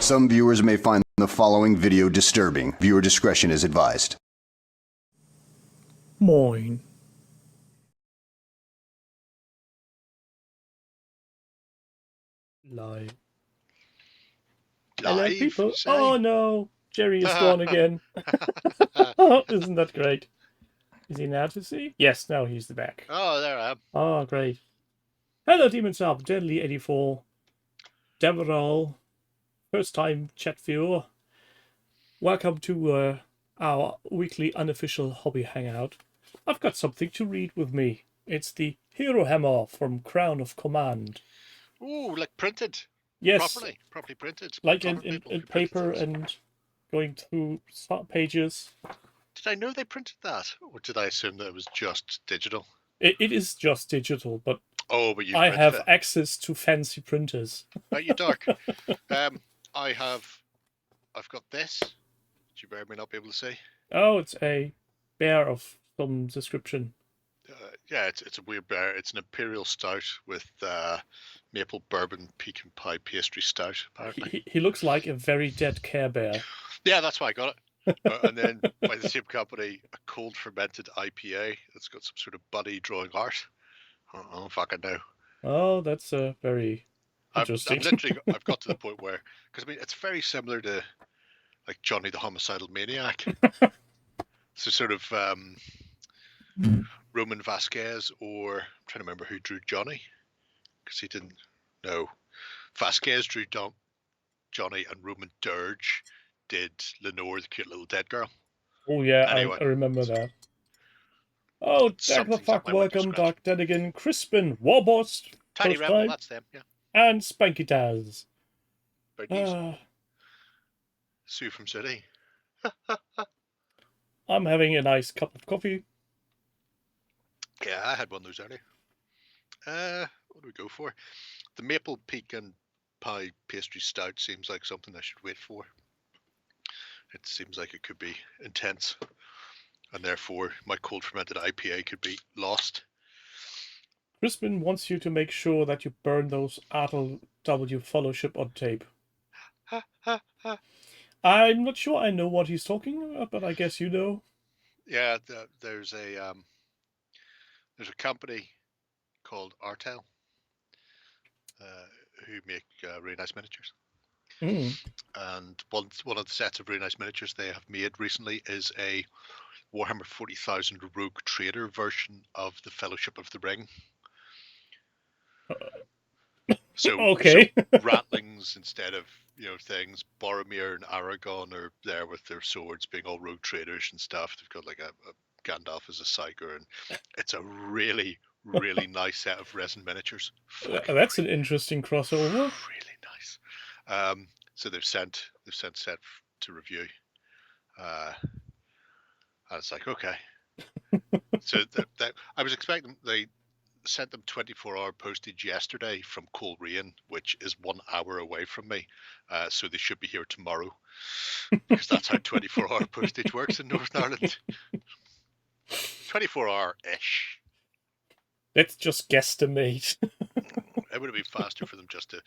Some viewers may find the following video disturbing. Viewer discretion is advised. Moin. Live. Hello, Live, people. you say? Oh no, Jerry is gone again. Isn't that great? Is he now to see? Yes, now he's back. Oh, there I am. Oh, great. Hello, Demons Up, Deadly84, Demerol, first time chat viewer. Welcome to our weekly unofficial hobby hangout. I've got something to read with me. It's the Hero Hammer from Crown of Command. Ooh, like printed. Yes, properly printed. like in paper and going through pages. Did I know they printed that, or did I assume that it was just digital? It is just digital, but but I have access to fancy printers. You dark. I've got this. Which you may not be able to see. Oh, it's a bear of some description. Yeah, it's a weird bear. It's an imperial stout with maple bourbon pecan pie pastry stout. Apparently, he looks like a very dead Care Bear. Yeah, that's why I got it. And then by the same company, a cold fermented IPA that's got some sort of buddy drawing art. I don't fucking know. Oh, that's very interesting. I've got to the point where, because I mean, it's very similar to like Johnny the Homicidal Maniac. So sort of Roman Vasquez, or I'm trying to remember who drew Johnny, because he didn't know. Vasquez drew Johnny, and Roman Dirge did Lenore, the cute little dead girl. Oh yeah, anyway, I remember that. Oh, Dark the Fuck, welcome, Dark Dedigan, Crispin, Warboss, Tiny Rebel, that's them, yeah. And Spanky Daz. Sue from City. I'm having a nice cup of coffee. Yeah, I had one of those earlier. What do we go for? The maple pecan pie pastry stout seems like something I should wait for. It seems like it could be intense, and therefore my cold fermented IPA could be lost. Crispin wants you to make sure that you burn those RTW fellowship on tape. I'm not sure I know what he's talking about, but I guess you know. Yeah, there's a company called Artel who make really nice miniatures. And one of the sets of really nice miniatures they have made recently is a Warhammer 40,000 Rogue Trader version of the Fellowship of the Ring. So, okay. So rattlings instead of things. Boromir and Aragon are there with their swords, being all rogue traders and stuff. They've got like a Gandalf as a Psyker, and it's a really, really nice set of resin miniatures. That's an interesting crossover. Really nice. So they've sent set to review, and it's like, okay. So I was expecting they sent them 24-hour postage yesterday from Coleraine, which is 1 hour away from me. So they should be here tomorrow, because that's how 24-hour postage works in Northern Ireland. 24-hour-ish. Let's just guesstimate. It would have been faster for them just to,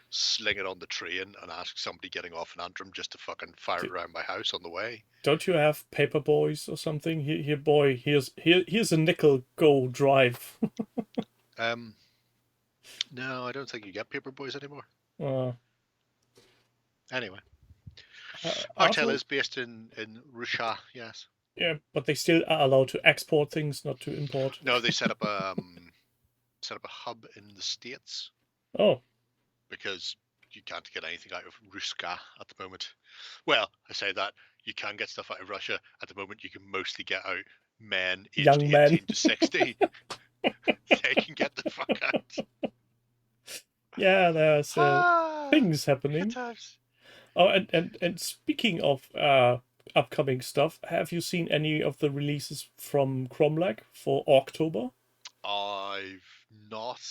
sling it on the train and ask somebody getting off an Antrim just to fucking fire it around my house on the way. Don't you have paper boys or something? Here, boy, here's a nickel, go drive. No, I don't think you get paper boys anymore. Anyway, Artel is based in Russia, yes. Yeah, but they still are allowed to export things, not to import. No, they set up a hub in the States. Oh. Because you can't get anything out of Ruska at the moment. Well, I say that you can get stuff out of Russia at the moment. You can mostly get out men aged 18 to 60. They can get the fuck out. Yeah, there's things happening. Oh, and speaking of upcoming stuff, have you seen any of the releases from Cromlag for October? I've not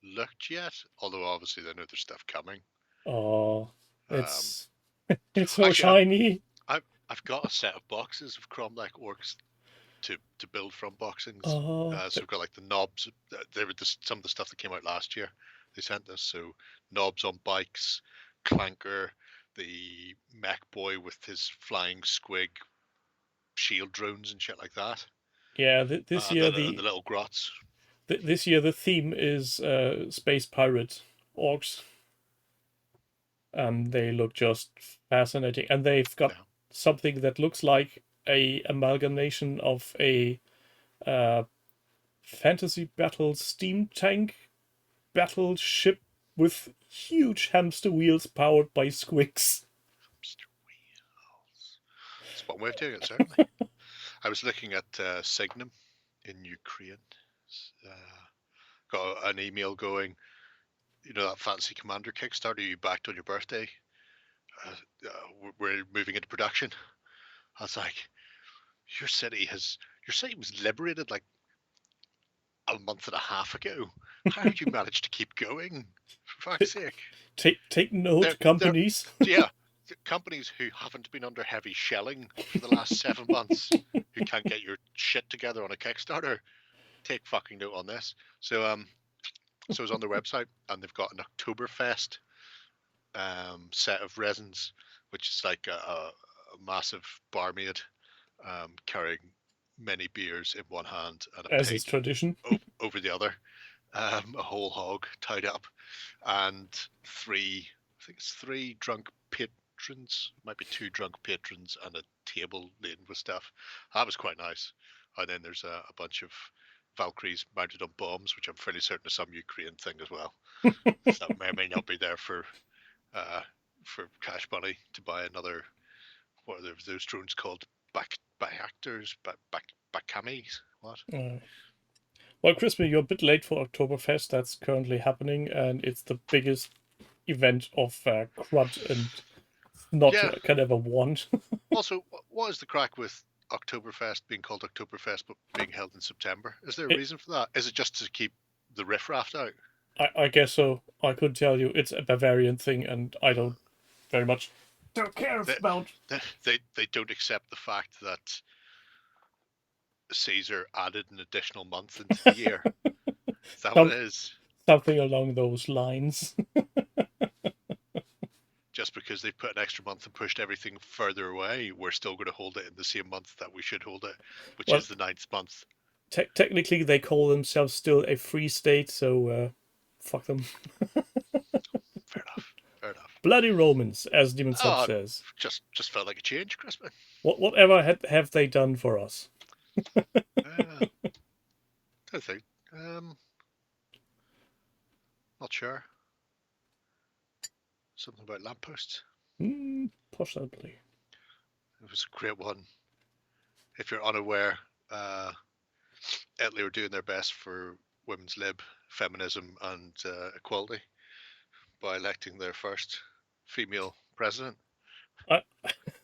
looked yet, although obviously they know there's stuff coming. Oh, it's so actually, shiny. I've got a set of boxes of Cromlag orcs to build from boxings. So we've got like the knobs. They were some of the stuff that came out last year. They sent us, so knobs on bikes, clanker. the mech boy with his flying squig shield drones and shit like that. Yeah, this year and the little grots. This year the theme is space pirate orcs. They look just fascinating, and they've got something that looks like a amalgamation of a fantasy battle steam tank battleship with huge hamster wheels powered by squigs. Hamster wheels. That's one way of doing it, certainly. I was looking at Signum in Ukraine. Got an email going, you know, that Fancy Commander Kickstarter you backed on your birthday? We're moving into production. I was like, your city was liberated like a month and a half ago. How did you manage to keep going? For fuck's sake. Take note, companies. Yeah, companies who haven't been under heavy shelling for the last 7 months, who can't get your shit together on a Kickstarter, take fucking note on this. So so it's on their website, and they've got an Oktoberfest set of resins, which is like a massive barmaid carrying many beers in one hand and a as pig is tradition over the other, a whole hog tied up, and three drunk patrons, might be 2 drunk patrons, and a table laden with stuff. That was quite nice. And then there's a bunch of Valkyries mounted on bombs, which I'm fairly certain is some Ukraine thing as well. So that may or may not be there for cash money to buy another. What are those drones called? Backactors, backcamis. What? Well, Crispin, you're a bit late for Oktoberfest. That's currently happening, and it's the biggest event of crud and not can ever want. Also, what is the crack with Oktoberfest being called Oktoberfest but being held in September? Is there a reason for that? Is it just to keep the riffraff out? I guess so. I could tell you it's a Bavarian thing, and I don't very much care about. They don't accept the fact that Caesar added an additional month into the year. Is that what it is? Something along those lines. Just because they've put an extra month and pushed everything further away, we're still going to hold it in the same month that we should hold it, which is the 9th month. Technically, they call themselves still a free state, so fuck them. Fair enough. Bloody Romans, as Demon Sub says. Just felt like a change, Crispin. Whatever have they done for us? Don't think. Not sure. Something about lampposts. Possibly. It was a great one. If you're unaware, Italy were doing their best for women's lib, feminism, and equality by electing their first female president.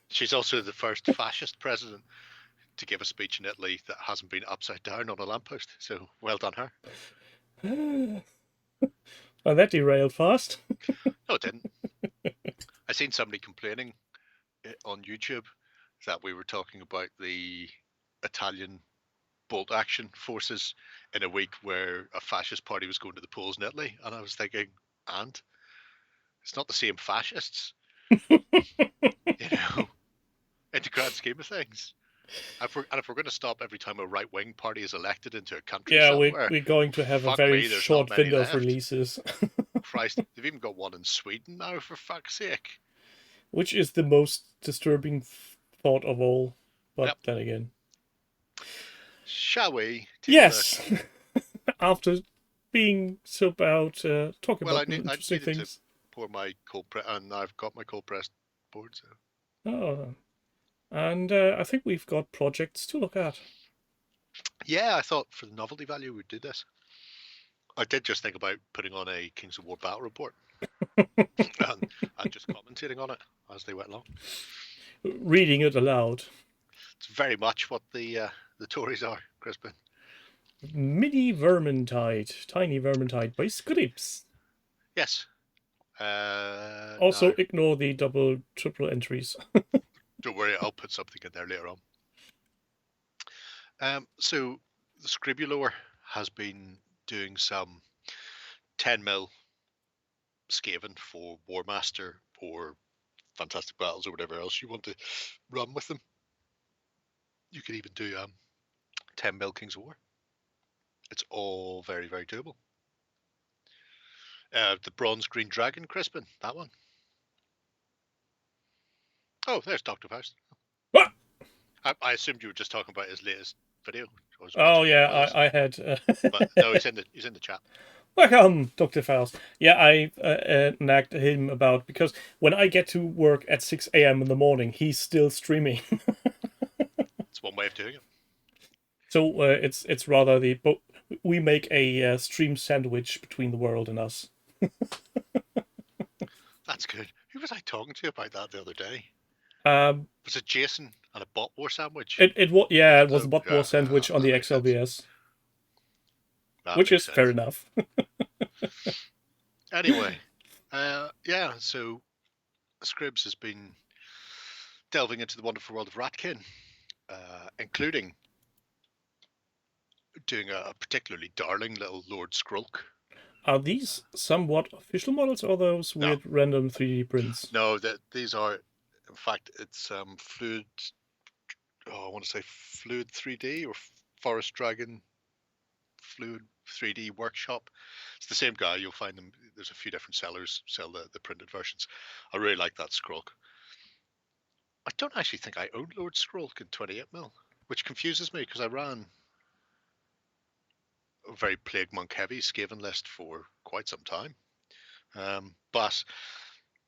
She's also the first fascist president to give a speech in Italy that hasn't been upside down on a lamppost. So well done her. Well, that derailed fast. No, it didn't. I seen somebody complaining on YouTube that we were talking about the Italian bolt action forces in a week where a fascist party was going to the polls in Italy, and I was thinking, and it's not the same fascists, you know, in the grand scheme of things. If we're going to stop every time a right-wing party is elected into a country somewhere, we're going to have a very short window of releases. Christ, they've even got one in Sweden now, for fuck's sake. Which is the most disturbing thought of all, but then again. Shall we? Yes! After being so about talking about interesting things. To pour my cold press, and I've got my cold pressed board. So. Oh. And I think we've got projects to look at. Yeah, I thought for the novelty value we'd do this. I did just think about putting on a Kings of War battle report and just commentating on it as they went along. Reading it aloud. It's very much what the Tories are, Crispin. Mini Vermintide, Tiny Vermintide by Scripps. Yes. Also, ignore the double, triple entries. Don't worry, I'll put something in there later on. So the Scribulor has been doing some 10mm scavenged for Warmaster or fantastic battles or whatever else you want to run with them. You could even do 10 mil Kings of War. It's all very, very doable. The Bronze Green Dragon Crispin, that one. Oh, there's Dr. Faust. What? I assumed you were just talking about his latest video. Oh yeah, I had. But no, he's in the chat. Welcome, Dr. Faust. Yeah, I nagged him about because when I get to work at 6 a.m. in the morning, he's still streaming. It's one way of doing it. So it's rather but we make a stream sandwich between the world and us. That's good. Who was I talking to about that the other day? Was it Jason and a bot war sandwich? It was a bot war sandwich on the XLBS, which is fair enough. Anyway, yeah. So Scribs has been delving into the wonderful world of Ratkin, including doing a particularly darling little Lord Skrulk. Are these somewhat official models or those weird random 3D prints? No, these are, in fact, it's Fluid. Oh, I want to say Fluid 3D or Forest Dragon Fluid 3D Workshop. It's the same guy. You'll find them. There's a few different sellers sell the printed versions. I really like that Skrulk. I don't actually think I owned Lord Skrulk in 28mm, which confuses me because I ran a very Plague Monk heavy Skaven list for quite some time. But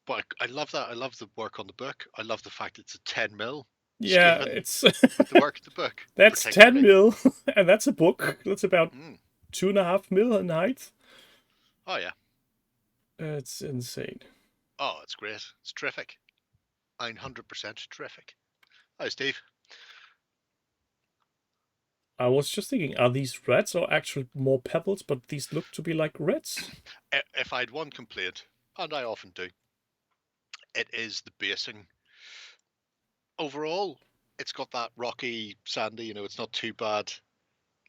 I love that. I love the work on the book. I love the fact it's a 10mm. Yeah, Skaven it's with the work of the book. That's 10mm, and that's a book. That's about 2.5 mil in height. Oh yeah, it's insane. Oh, it's great. It's terrific. 900% terrific. Hi, Steve. I was just thinking, are these reds or actually more pebbles? But these look to be like reds. If I had one complaint, and I often do, it is the basing. Overall, it's got that rocky, sandy, it's not too bad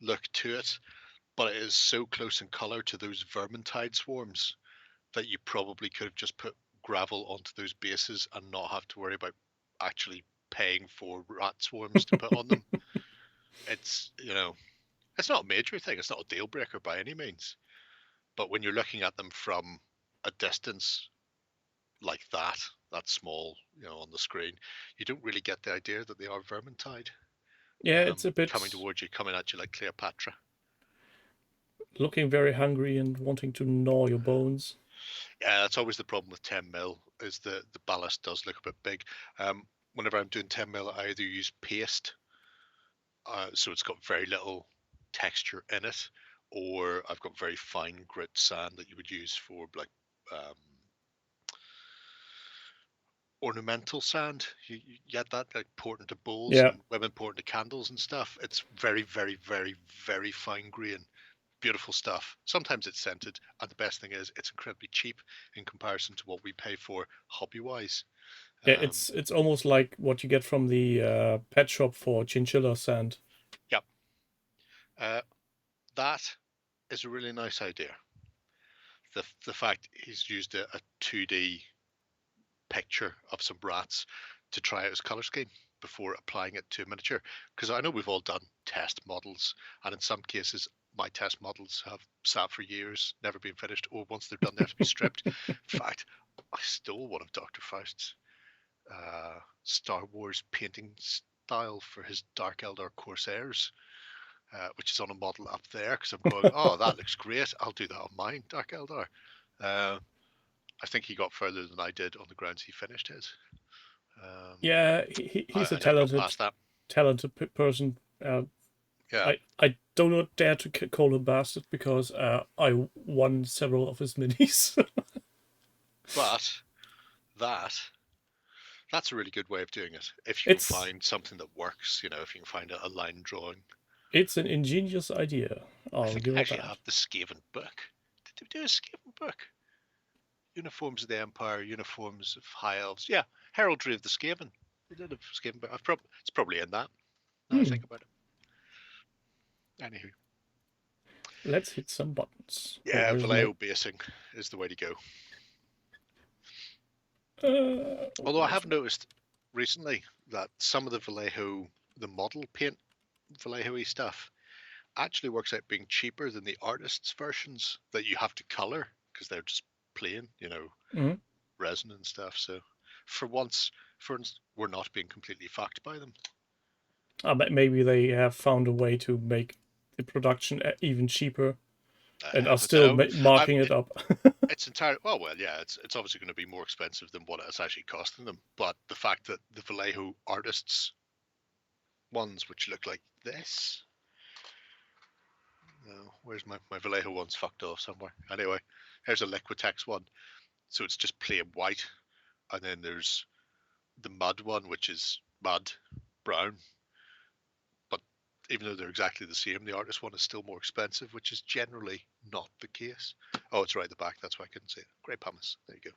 look to it, but it is so close in colour to those Vermintide swarms that you probably could have just put gravel onto those bases and not have to worry about actually paying for rat swarms to put on them. It's, it's not a major thing. It's not a deal breaker by any means. But when you're looking at them from a distance like that small, on the screen, you don't really get the idea that they are Vermintide. Yeah, it's a bit coming towards you, coming at you like Cleopatra. Looking very hungry and wanting to gnaw your bones. Yeah, that's always the problem with 10mm, is the ballast does look a bit big. Whenever I'm doing 10mm, I either use paste, so it's got very little texture in it, or I've got very fine grit sand that you would use for like ornamental sand. You get that, like poured into bowls, and women pour into candles and stuff. It's very, very, very, very fine grain. Beautiful stuff. Sometimes it's scented, and the best thing is it's incredibly cheap in comparison to what we pay for hobby-wise. Yeah, it's almost like what you get from the pet shop for chinchilla sand. Yep. That is a really nice idea. The fact he's used a 2D picture of some rats to try out his color scheme before applying it to a miniature, because I know we've all done test models, and in some cases my test models have sat for years, never been finished, or once they're done they have to be stripped. In fact, I stole one of Dr. Faust's Star Wars painting style for his Dark Eldar Corsairs, which is on a model up there, because I'm going, oh, that looks great, I'll do that on mine, Dark Eldar. I think he got further than I did on the grounds he finished his. Yeah, he's a talented person. Yeah. I do not dare to call him bastard, because I won several of his minis. But that's a really good way of doing it. If you can find something that works, if you can find a line drawing. It's an ingenious idea. I think I actually have the Skaven book. Did we do a Skaven book? Uniforms of the Empire, Uniforms of High Elves. Yeah, Heraldry of the Skaven. We did a Skaven book. It's probably in that. Now I think about it. Anywho. Let's hit some buttons. Yeah, Vallejo basing is the way to go. Although I have noticed recently that some of the Vallejo, the model paint Vallejo-y stuff, actually works out being cheaper than the artist's versions that you have to color because they're just plain, Mhm. resin and stuff. So for once, we're not being completely fucked by them. But maybe they have found a way to make the production even cheaper and are But still marking it up. it's entirely well, yeah. It's obviously going to be more expensive than what it's actually costing them. But the fact that the Vallejo artists ones, which look like this. No, where's my Vallejo one's fucked off somewhere. Anyway, here's a Liquitex one. So it's just plain white. And then there's the mud one, which is mud brown. But even though they're exactly the same, the artist one is still more expensive, which is generally not the case. Oh, it's right at the back. That's why I couldn't see it. Great pumice. There you go.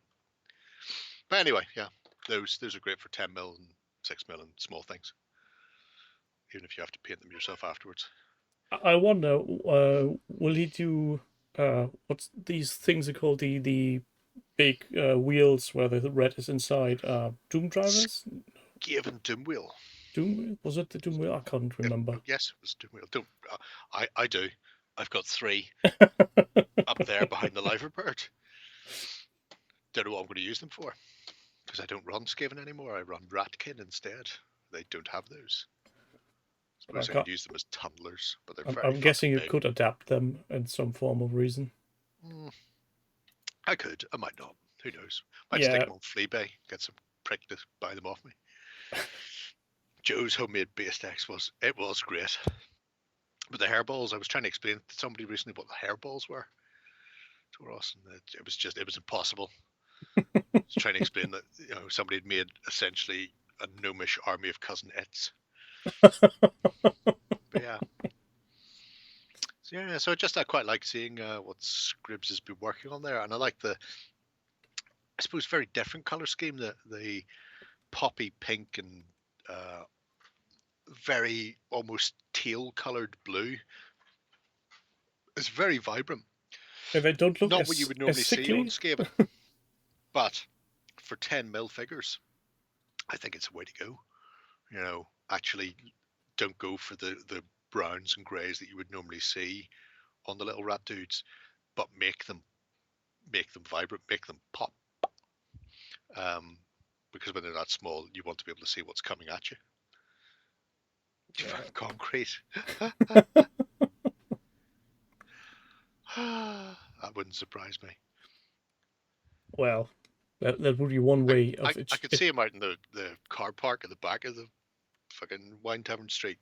But anyway, yeah, those are great for 10mm and 6mm and small things. Even if you have to paint them yourself afterwards. I wonder, will he do what's these things are called? The big wheels where the red is inside. Doom drivers? Given Doomwheel. Doom was it the Doom wheel? I can't remember. Yes, it was Doomwheel. Don't. I do. I've got 3 up there behind the Liverbird. Don't know what I'm going to use them for because I don't run Skaven anymore. I run Ratkin instead. They don't have those. I suppose I could use them as tunnelers, but they're very. I'm guessing you big. could adapt them in some form of reason. I could. I might not. Who knows? Might Yeah. stick them on Fleabay. Get some prick to buy them off me. Joe's homemade base decks was great. But the hairballs, I was trying to explain to somebody recently what the hairballs were to us, and it was impossible. I was trying to explain that somebody had made essentially a gnomish army of cousin Its. But yeah. So I quite like seeing what Scribs has been working on there, and I like I suppose, very different color scheme. The poppy pink and very almost teal colored blue. It's very vibrant. They don't look Not as, what you would normally see on sickly. Skaven, but for 10mm figures, I think it's a way to go. Actually, don't go for the browns and greys that you would normally see on the little rat dudes, but make them vibrant, make them pop. Because when they're that small, you want to be able to see what's coming at you. Yeah. Concrete. That wouldn't surprise me. Well, that would be one way of I could see him out in the car park at the back of the fucking Wine Tavern Street,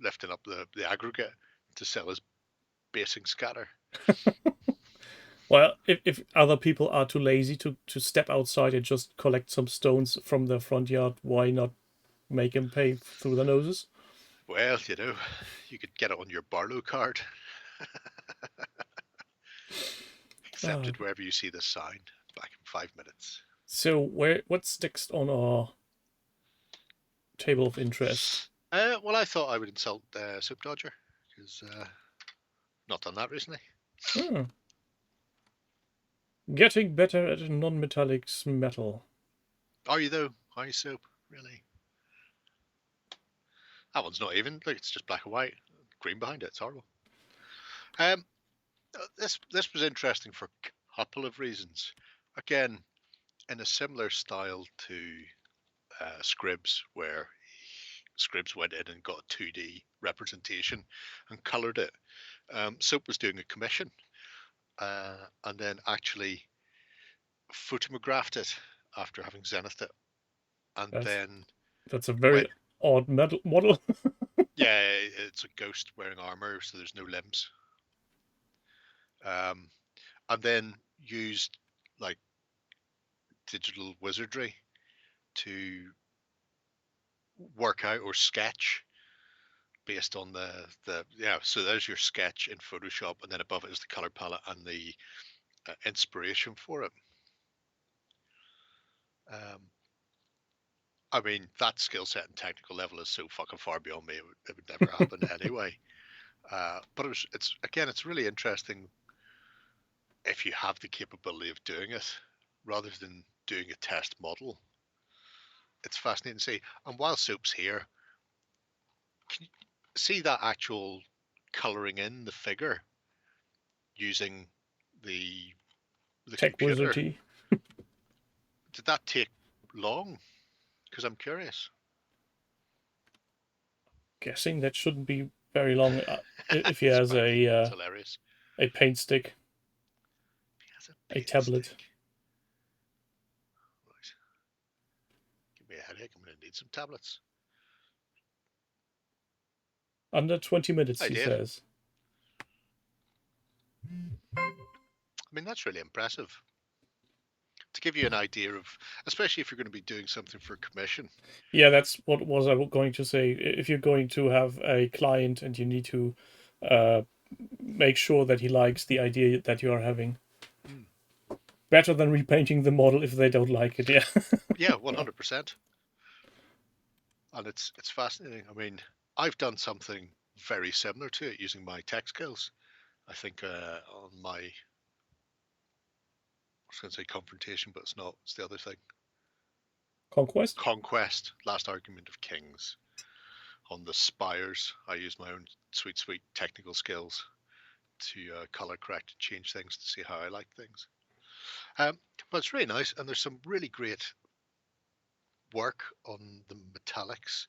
lifting up the aggregate to sell his basing scatter. Well, if other people are too lazy to step outside and just collect some stones from their front yard, why not make them pay through their noses? Well, you could get it on your Barlow card. Accepted wherever you see this sign. Back in 5 minutes. So what's next on our table of interest? Well, I thought I would insult Soap Dodger because not done that recently. Getting better at non-metallics metal. Are you though? Are you, Soap? Really? That one's not even. Look, it's just black and white. Green behind it. It's horrible. This was interesting for a couple of reasons. Again, in a similar style to Scribs, where Scribs went in and got a 2D representation and coloured it. Soap was doing a commission and then actually photographed it after having zenithed it. And that's a very odd model. Yeah, it's a ghost wearing armor, so there's no limbs. And then used like digital wizardry to work out or sketch based on so there's your sketch in Photoshop, and then above it is the color palette and the inspiration for it. I mean, that skill set and technical level is so fucking far beyond me, it would never happen anyway. But it's really interesting if you have the capability of doing it, rather than doing a test model. It's fascinating to see. And while Soap's here, can you see that actual colouring in the figure using the Tech computer? wizardy. Did that take long? Because I'm curious. Guessing that shouldn't be very long if he It's has it's hilarious. a paint stick, He has a paint tablet. stick. Right. Give me a headache. I'm going to need some tablets. Under 20 minutes, Hi, he Dave. says. I mean, that's really impressive. To give you an idea of, especially if you're going to be doing something for commission. Yeah, that's what was I going to say. If you're going to have a client and you need to make sure that he likes the idea that you are having. Better than repainting the model if they don't like it, yeah. Yeah, 100%. And it's fascinating. I mean, I've done something very similar to it using my tech skills. I think on my, I was going to say confrontation, but it's not. It's the other thing. Conquest, Last Argument of Kings. On the spires, I used my own sweet technical skills to color correct and change things to see how I like things. But it's really nice, and there's some really great work on the metallics.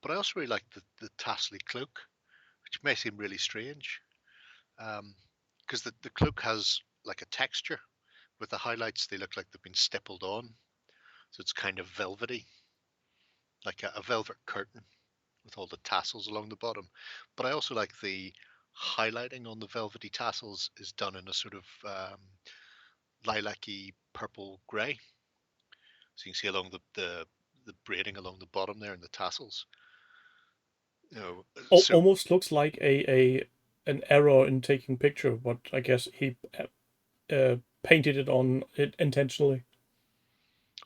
But I also really like the tassely cloak, which may seem really strange, because the cloak has like a texture. With the highlights, they look like they've been stippled on, so it's kind of velvety, like a velvet curtain with all the tassels along the bottom. But I also like the highlighting on the velvety tassels is done in a sort of lilac-y purple grey. So you can see along the braiding along the bottom there and the tassels. You know, so Almost looks like an error in taking picture, but I guess he painted it on it intentionally.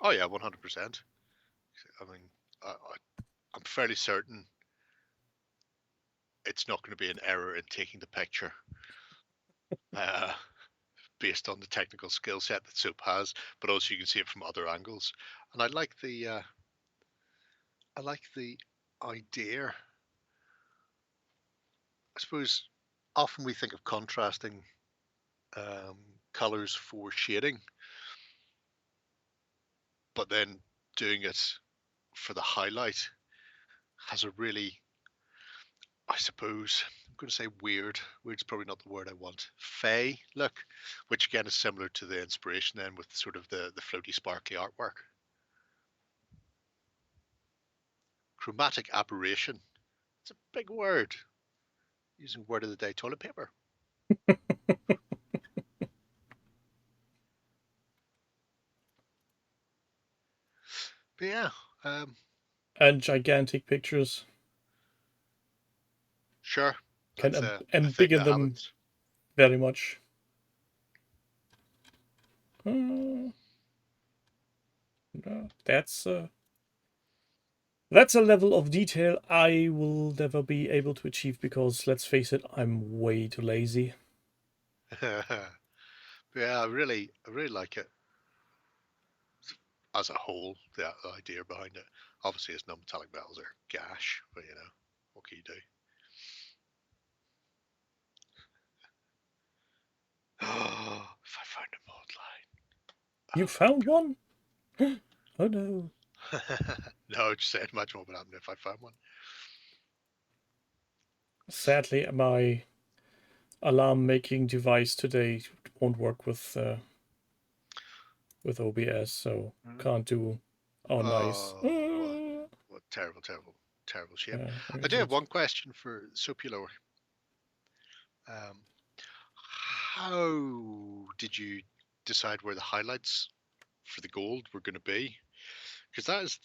oh yeah, 100%. I mean, I'm fairly certain it's not going to be an error in taking the picture, based on the technical skill set that Soap has, but also you can see it from other angles. And I like the idea. I suppose often we think of contrasting colors for shading, but then doing it for the highlight has a really, I suppose, I'm going to say weird. Weird's probably not the word I want. Fey look, which again is similar to the inspiration then with sort of the floaty, sparkly artwork. Chromatic aberration. It's a big word. Using word of the day, toilet paper. But yeah, And gigantic pictures sure. can That's a thing embiggen that them happens. very much. No, that's a level of detail I will never be able to achieve because, let's face it, I'm way too lazy. Yeah, I really like it as a whole. The idea behind it, obviously, as non-metallic metals are gash, but you know, what can you do? Oh, if I found a mod You found one? Oh no. line. No, just said much more would happen if I found one. Sadly, my alarm making device today won't work with OBS, so can't do. Oh, nice. Oh, what terrible shame. Where I is do have it? one question for Sopulo. Um, how did you decide where the highlights for the gold were going to be? Because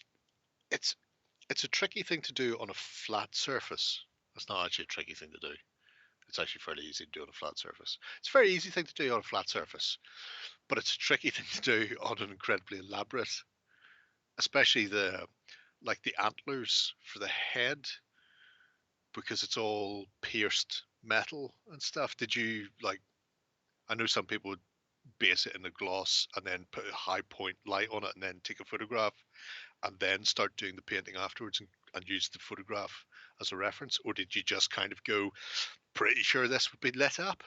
it's it's a tricky thing to do on a flat surface. It's not actually a tricky thing to do. It's actually fairly easy to do on a flat surface. It's a very easy thing to do on a flat surface, but it's a tricky thing to do on an incredibly elaborate, especially the antlers for the head, because it's all pierced metal and stuff. Did you like? I know some people would base it in a gloss and then put a high point light on it and then take a photograph and then start doing the painting afterwards and use the photograph as a reference? Or did you just kind of go, pretty sure this would be lit up?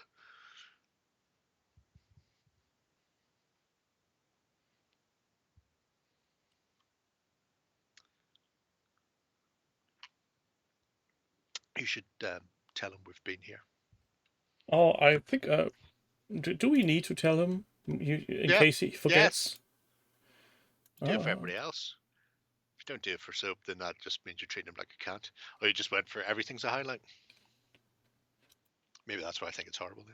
You should tell him we've been here. Oh, I think. Do we need to tell him in case he forgets? Do it for everybody else. If you don't do it for soap, then that just means you're treating him like a cat. Or you just went for everything's a highlight. Maybe that's why I think it's horrible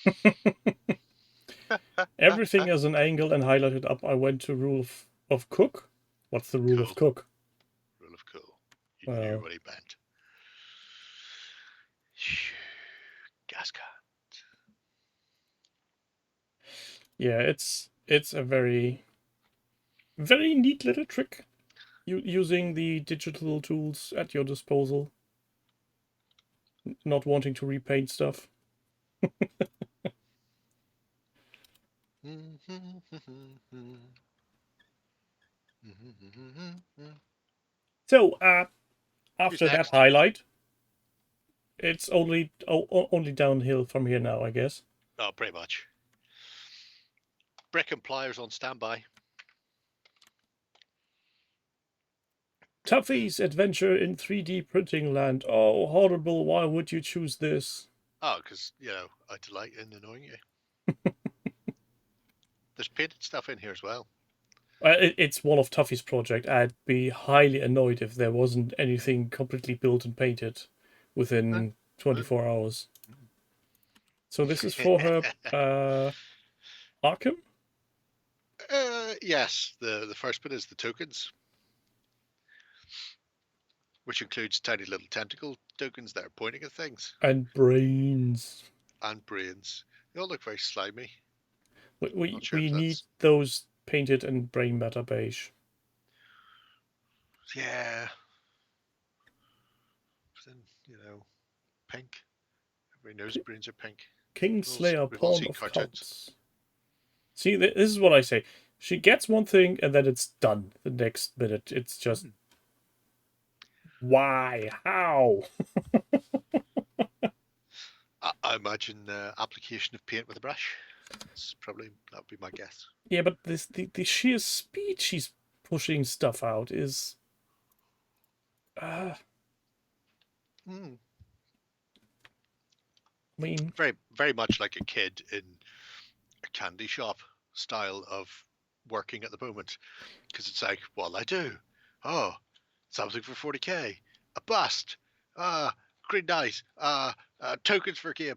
then. Everything as an angle and highlighted up. I went to rule of cook. What's the rule of cook? Rule of cool. You knew what he meant. Gas cat. Yeah, it's a very neat little trick. Using the digital tools at your disposal. Not wanting to repaint stuff. So, after that highlight, it's only downhill from here now, I guess. Oh, pretty much. Brick and pliers on standby. Tuffy's adventure in 3D printing land. Oh, horrible! Why would you choose this? Oh, because I delight in annoying you. There's painted stuff in here as well. It's one of Tuffy's project. I'd be highly annoyed if there wasn't anything completely built and painted within 24 hours. So this is for her Arkham? Yes, the first bit is the tokens, which includes tiny little tentacle tokens that are pointing at things. And brains. And brains. They all look very slimy. We need those painted and brain matter beige. Yeah. But then, pink. Everybody knows brains are pink. Kingslayer, Pawn of Cups. See, this is what I say. She gets one thing and then it's done. The next minute, it's just... Why? How? I imagine application of paint with a brush. That would be my guess. Yeah, but the sheer speed she's pushing stuff out is... I mean... Very, very much like a kid in a candy shop style of working at the moment. Because it's like, what'll I do? Oh, something for 40k. A bust. Green dice. Tokens for a game.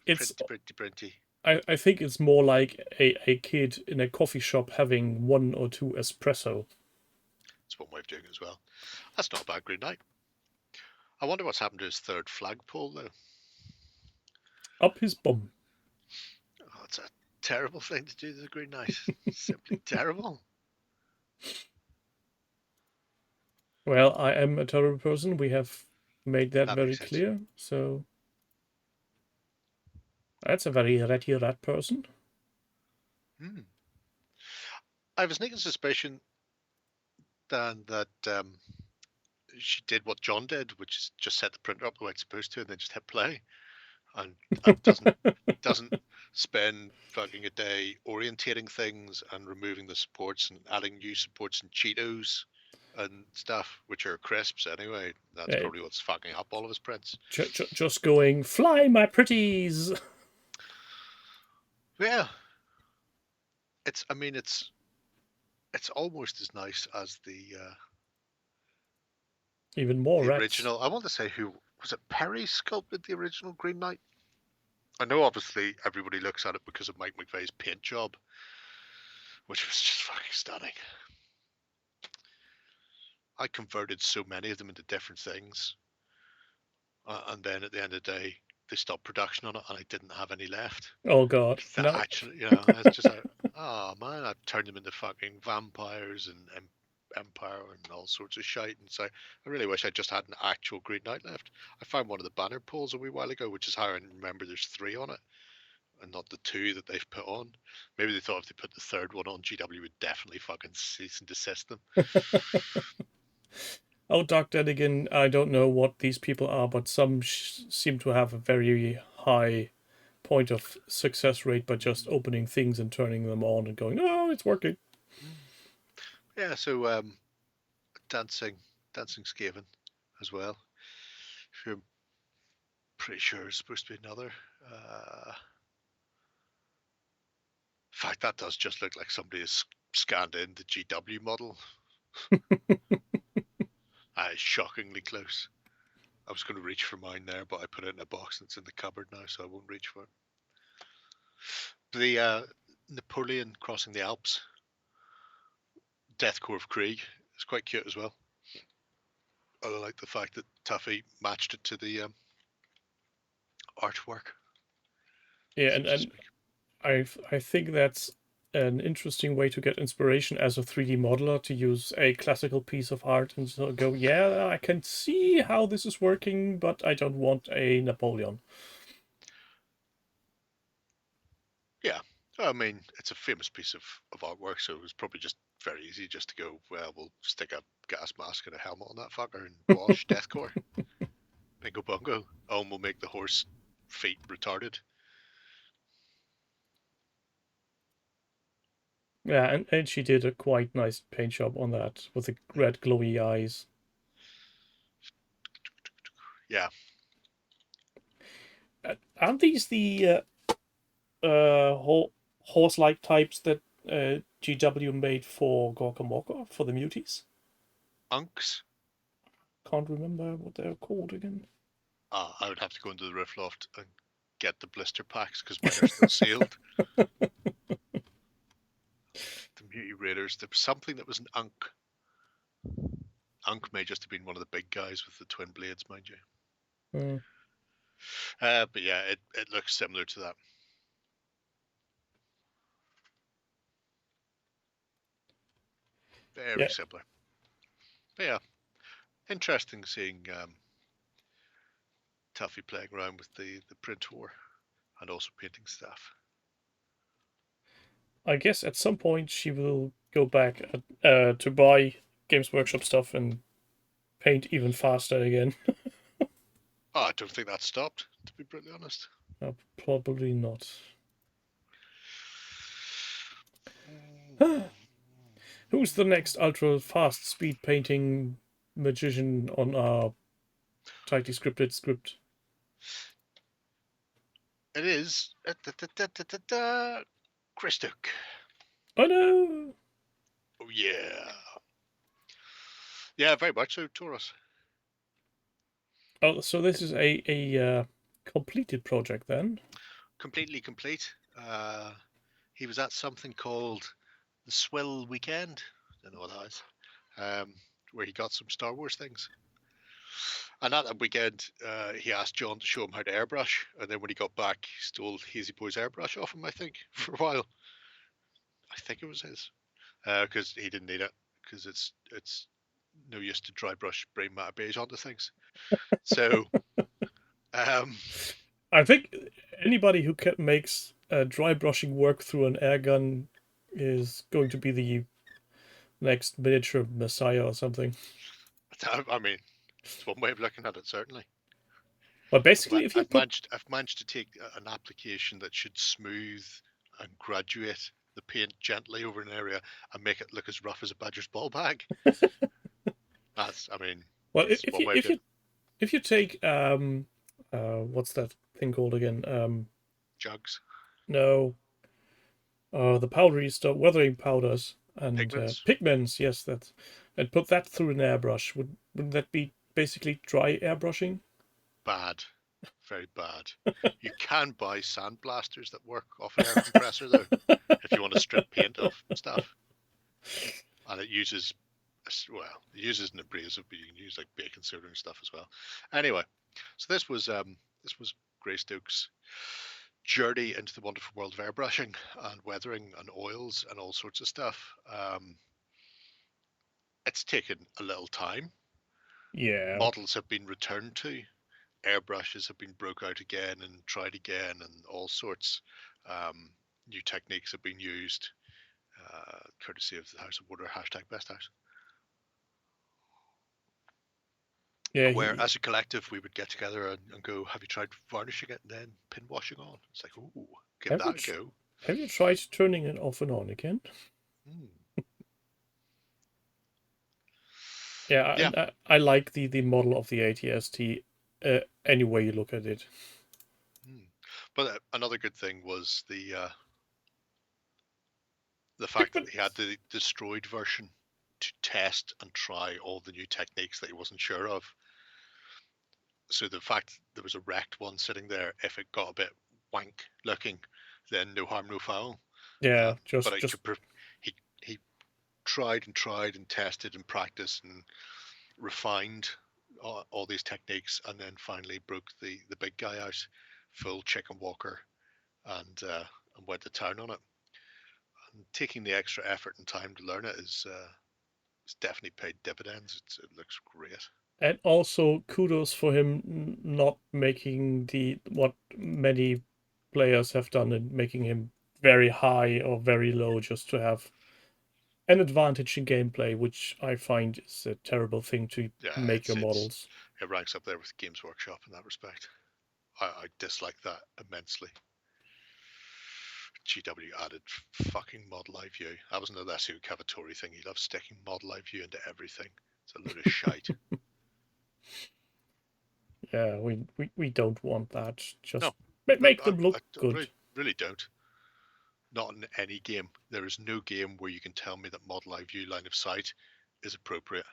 It's pretty. I think it's more like a kid in a coffee shop having 1 or 2 espresso. That's one way of doing it as well. That's not a bad Green Knight. I wonder what's happened to his third flagpole, though. Up his bum. Oh, it's a terrible thing to do to the Green Knight. Simply terrible. Well, I am a terrible person. We have made that very clear. So that's a very ratty rat person. I have a sneaking suspicion, Dan, that she did what John did, which is just set the printer up the way it's supposed to, and then just hit play, and doesn't spend fucking a day orientating things and removing the supports and adding new supports and Cheetos and stuff, which are crisps anyway. That's probably what's fucking up all of his prints. Just going, fly, my pretties. Yeah, it's almost as nice as the even more the rats. original. I want to say, who was it? Perry sculpted the original Green Knight. I know, obviously, everybody looks at it because of Mike McVeigh's paint job, which was just fucking stunning. I converted so many of them into different things, and then at the end of the day, they stopped production on it, and I didn't have any left. Oh God! No. Actually, it's just like, oh man, I turned them into fucking vampires and Empire and all sorts of shite. And so I really wish I just had an actual Green Knight left. I found one of the banner pulls a wee while ago, which is how I remember there's 3 on it. and not the 2 that they've put on. Maybe they thought if they put the 3rd one on, GW would definitely fucking cease and desist them. Oh, Doc, then again, I don't know what these people are, but some seem to have a very high point of success rate by just opening things and turning them on and going, oh, it's working. Yeah, so dancing Skaven as well. I'm pretty sure it's supposed to be another. In fact, that does just look like somebody has scanned in the GW model. Shockingly close. I was going to reach for mine there, but I put it in a box that's in the cupboard now, so I won't reach for it. The Napoleon crossing the Alps, Deathcore of Krieg, is quite cute as well. I like the fact that Tuffy matched it to the artwork. Yeah, and I think that's an interesting way to get inspiration as a 3D modeler, to use a classical piece of art and so go, yeah, I can see how this is working, but I don't want a Napoleon. Yeah, I mean, it's a famous piece of artwork, so it was probably just very easy just to go, well, we'll stick a gas mask and a helmet on that fucker and wash Deathcore. Bingo bongo. Oh, and we'll make the horse feet retarded. Yeah, and she did a quite nice paint job on that with the red glowy eyes. Yeah. Aren't these the horse-like types that GW made for Gorka Morka, for the Muties? Unks? Can't remember what they're called again. I would have to go into the roof loft and get the blister packs because mine are still sealed. The Mutie Raiders. There was something that was an Unk. Unk may just have been one of the big guys with the twin blades, mind you. But yeah, it looks similar to that. Very similar. But yeah, interesting seeing Tuffy playing around with the print war and also painting stuff. I guess at some point she will go back to buy Games Workshop stuff and paint even faster again. I don't think that stopped, to be brutally honest. Probably not. Who's the next ultra fast speed painting magician on our tightly scripted script? It is Christuk. Oh no! Oh yeah. Yeah, very much so, Taurus. Oh, so this is a completed project then? Completely complete. He was at something called the Swill Weekend. Don't know what that is. Where he got some Star Wars things. And at that weekend, he asked John to show him how to airbrush. And then when he got back, he stole Hazy Boy's airbrush off him, I think, for a while. I think it was his. Because he didn't need it. Because it's no use to dry brush brain matter beige onto things. So, I think anybody who makes dry brushing work through an air gun is going to be the next miniature messiah or something. I mean, it's one way of looking at it, certainly. But basically, if you I've managed to take an application that should smooth and graduate the paint gently over an area and make it look as rough as a badger's ball bag. That's, I mean, well, that's if you take what's that thing called again? Jugs. No. The powdery stuff, weathering powders and Pigments. Yes, that, and put that through an airbrush. Wouldn't that be basically dry airbrushing? Bad, very bad. You can buy sandblasters that work off an air compressor though, if you want to strip paint off stuff. And it uses an abrasive, but you can use like baking soda and stuff as well. Anyway, so this was Greystoke's journey into the wonderful world of airbrushing and weathering and oils and all sorts of stuff. It's taken a little time. Yeah. Models have been returned to. Airbrushes have been broke out again and tried again and all sorts. new techniques have been used, courtesy of the House of Water #BestHouse. Yeah, Where as a collective we would get together and go, have you tried varnishing it and then pin washing on? It's like, ooh, give that a go. Have you tried turning it off and on again? Yeah, I like the model of the ATST any way you look at it. But another good thing was the fact that he had the destroyed version to test and try all the new techniques that he wasn't sure of. So the fact there was a wrecked one sitting there, if it got a bit wank looking, then no harm, no foul. Yeah, he tried and tested and practiced and refined all these techniques, and then finally broke the big guy out, full chicken walker, and went to town on it. And taking the extra effort and time to learn it is it's definitely paid dividends. It looks great. And also kudos for him not making what many players have done and making him very high or very low just to have an advantage in gameplay, which I find is a terrible thing to make your models. It ranks up there with Games Workshop in that respect. I dislike that immensely. GW added fucking model eye view. That was another SEO Cavatori thing. He loves sticking model eye view into everything. It's a load of shite. Yeah, we don't want that. Just no, make them look good. Really don't. Not in any game. There is no game where you can tell me that model eye view line of sight is appropriate.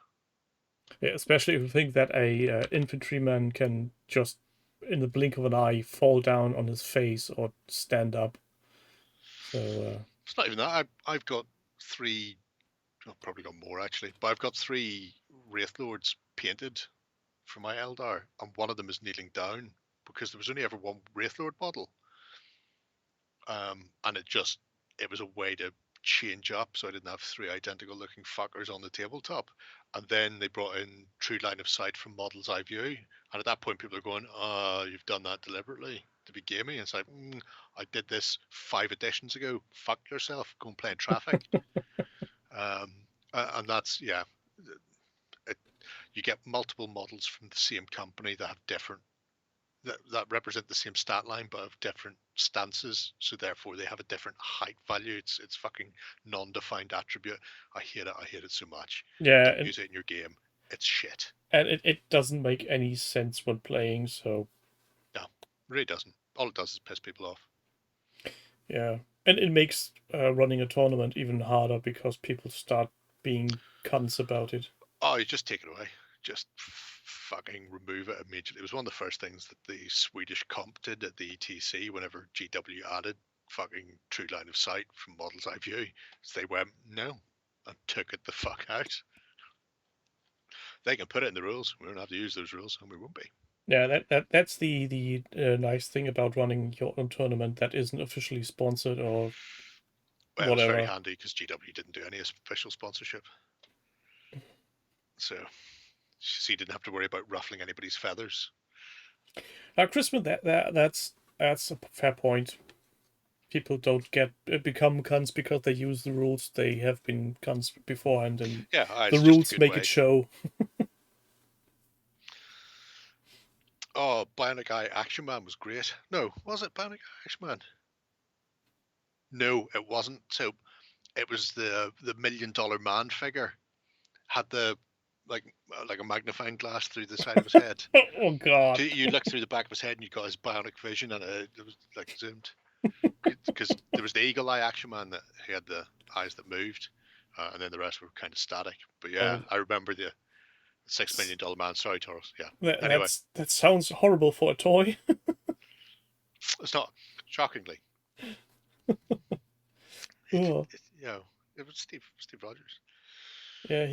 Yeah, especially if you think that a infantryman can just, in the blink of an eye, fall down on his face or stand up. So it's not even that. I've got 3. I've probably got more actually, but I've got 3 Wraith Lords painted for my Eldar, and one of them is kneeling down because there was only ever one Wraith Lord model, and it was a way to change up, so I didn't have 3 identical looking fuckers on the tabletop. And then they brought in true line of sight from Model's Eye View, and at that point people are going, you've done that deliberately to be gamey. And it's like, I did this 5 editions ago. Fuck yourself. Go and play in traffic. And that's, you get multiple models from the same company that have different, that represent the same stat line but have different stances, so therefore they have a different height value. It's fucking non-defined attribute. I hate it so much. yeah, Don't use it in your game. It's shit. And it doesn't make any sense when playing, so no, it really doesn't. All it does is piss people off. Yeah, and it makes running a tournament even harder because people start being cunts about it. Oh, you just take it away. Just fucking remove it immediately. It was one of the first things that the Swedish comp did at the ETC whenever GW added fucking true line of sight from Model's Eye View. So they went, no, and took it the fuck out. They can put it in the rules. We don't have to use those rules, and we won't be. Yeah, that's the nice thing about running your own tournament that isn't officially sponsored or well, whatever. It's very handy because GW didn't do any official sponsorship. So you didn't have to worry about ruffling anybody's feathers. Now, Christmas, that's a fair point. People don't become cunts because they use the rules. They have been cunts beforehand, and the rules make it show. Oh, Bionic Eye Action Man was great. No, was it Bionic Eye Action Man? No, it wasn't. So it was the $1 million man figure. Had the like a magnifying glass through the side of his head. Oh god! You look through the back of his head and you got his bionic vision, and it was like zoomed. Because there was the Eagle Eye Action Man that he had the eyes that moved, and then the rest were kind of static. But yeah, I remember the $6 million man. Sorry, Taurus. Yeah. Anyway, that sounds horrible for a toy. It's not, shockingly. Oh. It was Steve Rogers. Yeah,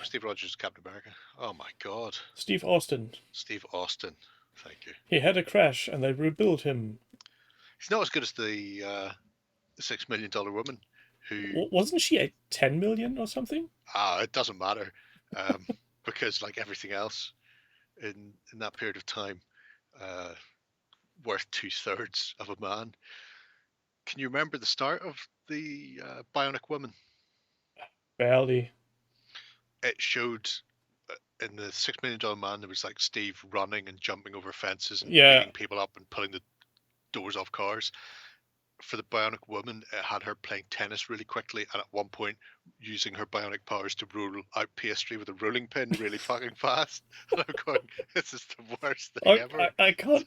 Steve Rogers is Captain America. Oh my god. Steve Austin. Steve Austin. Thank you. He had a crash and they rebuilt him. He's not as good as the $6 million woman who wasn't she at 10 million or something? It doesn't matter, because like everything else in that period of time, worth 2/3 of a man. Can you remember the start of the Bionic Woman? Barely. It showed in the $6 Million Man, there was like Steve running and jumping over fences and Yeah. beating people up and pulling the doors off cars. For the Bionic Woman, it had her playing tennis really quickly, and at one point using her bionic powers to roll out pastry with a rolling pin really fucking fast. And I'm going, this is the worst thing ever. I can't.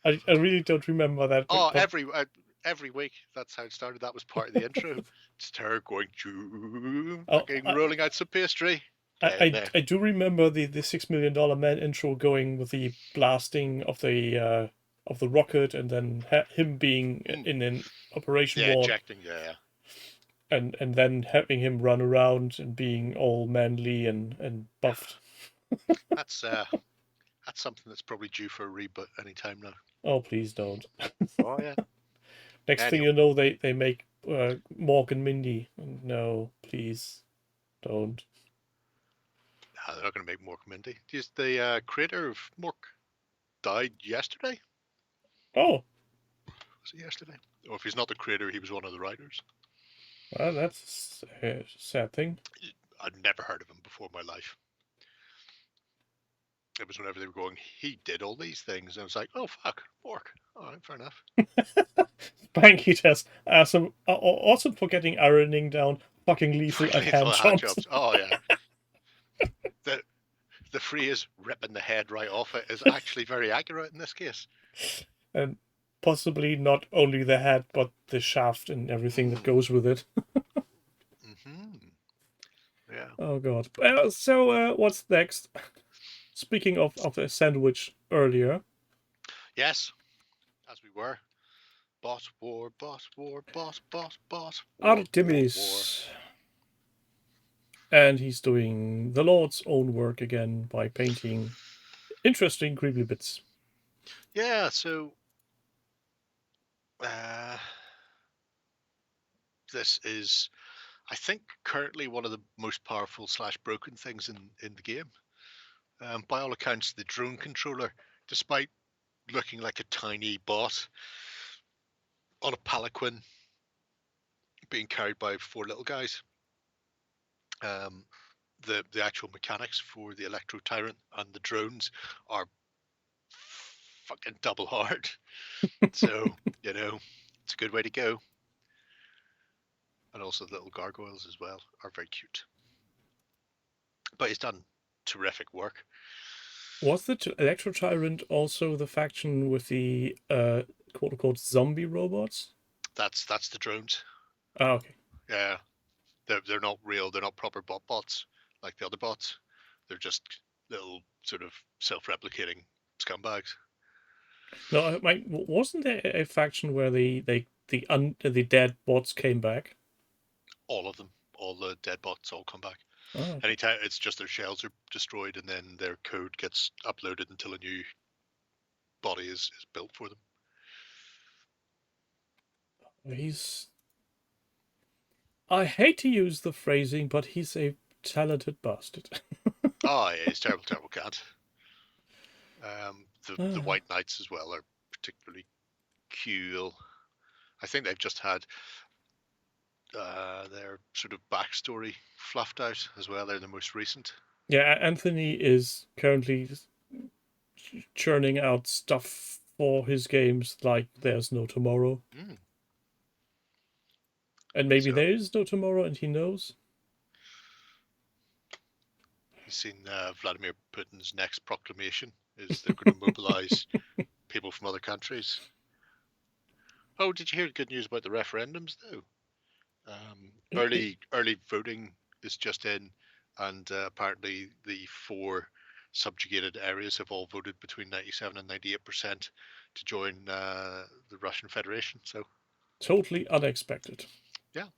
I really don't remember that. Oh, but every week, that's how it started. That was part of the intro. Just her going, Oh, fucking rolling out some pastry. I do remember the $6 Million Man intro going with the blasting of the rocket, and then him being in an operation Yeah, ward, ejecting, yeah. and then having him run around and being all manly and buffed. That's something that's probably due for a reboot anytime now. Oh, please don't. Oh yeah. Next thing Anyway. you know, they make Mork and Mindy. No, please don't. No, they're not going to make Mork Mindy. The creator of Mork died yesterday. Oh, Was it yesterday? Or if he's not the creator, he was one of the writers. well, that's a sad thing. I'd never heard of him before in my life. It was whenever they were going, he did all these things. And I was like, oh, fuck, Mork. All right, fair enough. Spanky test. Also for getting ironing down fucking lethal at hand jobs. Oh, yeah. The phrase ripping the head right off it is actually very accurate in this case. And possibly not only the head, but the shaft and everything that goes with it. Yeah. Oh, God. So, what's next? Speaking of a sandwich earlier. Yes, as we were. Boss war, boss war, boss. Artemis. And he's doing the Lord's own work again by painting interesting creepy bits. Yeah, so this is, I think, currently one of the most powerful / broken things in the game. By all accounts, the drone controller, despite looking like a tiny bot on a palanquin being carried by 4 little guys, the actual mechanics for the Electro Tyrant and the drones are fucking double hard. So, it's a good way to go. And also the little gargoyles as well are very cute. But he's done terrific work. Was the Electro Tyrant also the faction with the quote-unquote zombie robots? That's the drones. Ah, okay. Yeah. They're not real, they're not proper bots like the other bots. They're just little sort of self-replicating scumbags. No, wasn't there a faction where the dead bots came back? All of them. All the dead bots all come back. Oh. Anytime, it's just their shells are destroyed and then their code gets uploaded until a new body is built for them. I hate to use the phrasing, but he's a talented bastard. Oh, yeah, he's terrible cat. The White Knights as well are particularly cool. I think they've just had their sort of backstory fluffed out as well. They're the most recent. Yeah, Anthony is currently churning out stuff for his games like there's no tomorrow. And maybe there is no tomorrow and he knows. He's seen Vladimir Putin's next proclamation is they're going to mobilize people from other countries. Oh, did you hear the good news about the referendums though? Early voting is just in, and apparently the 4 subjugated areas have all voted between 97% and 98% to join the Russian Federation. So totally unexpected. Yeah.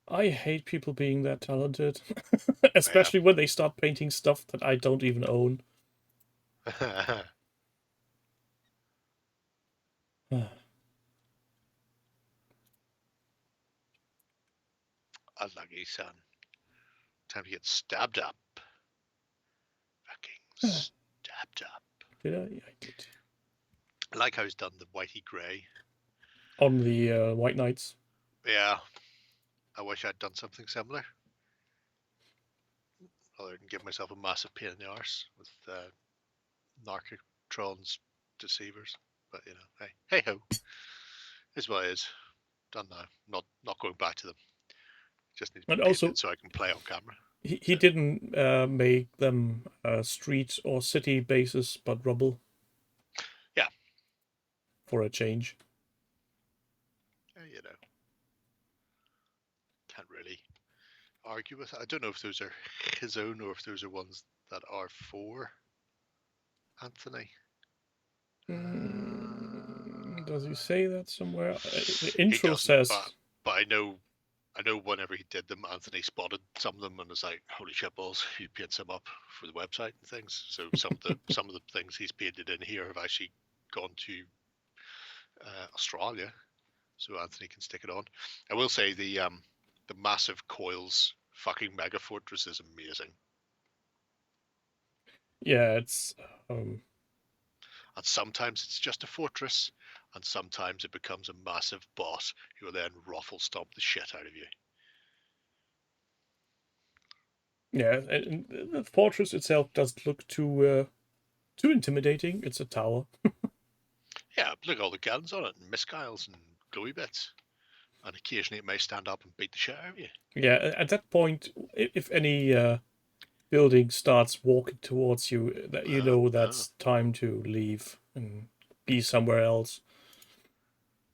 I hate people being that talented, especially when they start painting stuff that I don't even own. Unlucky son. Time to get stabbed up. Fucking stabbed up. Did I? I did. I like how he's done the whitey grey. On the White Knights. Yeah. I wish I'd done something similar. Rather than give myself a massive pain in the arse with Narcotron's deceivers. But you know, hey ho. Is what it is. Done now. Not going back to them. Just need to be And also, painted so I can play on camera. he didn't make them street or city bases, but rubble. Yeah. For a change. You know. Can't really argue with it. I don't know if those are his own or if those are ones that are for Anthony. Does he say that somewhere? The intro says. But I know whenever he did them, Anthony spotted some of them and was like, "Holy shit balls!" He painted some up for the website and things. So some of the things he's painted in here have actually gone to Australia, so Anthony can stick it on. I will say the massive coils fucking mega fortress is amazing. Yeah, it's. And sometimes it's just a fortress, and sometimes it becomes a massive boss who will then ruffle stomp the shit out of you. Yeah, and the fortress itself doesn't look too intimidating. It's a tower. Yeah, look at all the guns on it, and missiles and glowy bits. And occasionally it may stand up and beat the shit out of you. Yeah, at that point, if any building starts walking towards you, that you know that's time to leave and be somewhere else.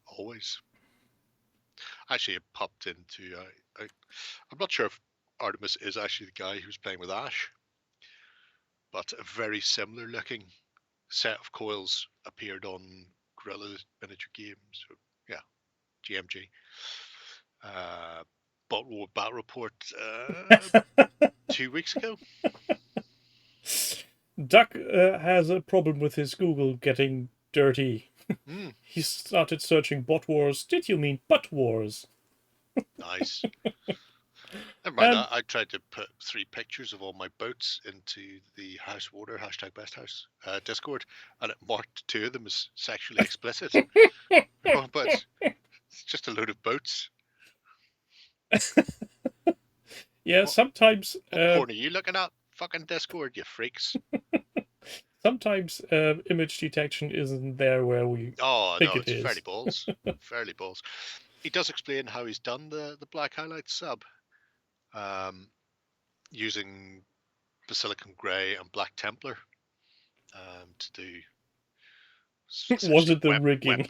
Always. Actually, it popped into. I'm not sure if Artemis is actually the guy who's playing with Ash, but a very similar looking set of coils appeared on Guerrilla Miniature Games. So, yeah, GMG. Battle Report 2 weeks ago. Duck has a problem with his Google getting dirty. He started searching bot wars. Did you mean butt wars? Nice. Never mind. I tried to put 3 pictures of all my boats into the House Water #BestHouse Discord, and it marked 2 of them as sexually explicit. But it's just a load of boats. Yeah, sometimes. What porn are you looking at? Fucking Discord, you freaks. Sometimes image detection isn't there where we think it is. Fairly balls. Fairly balls. He does explain how he's done the black highlight sub, using Basilican Grey and Black Templar to do. Was it the rigging?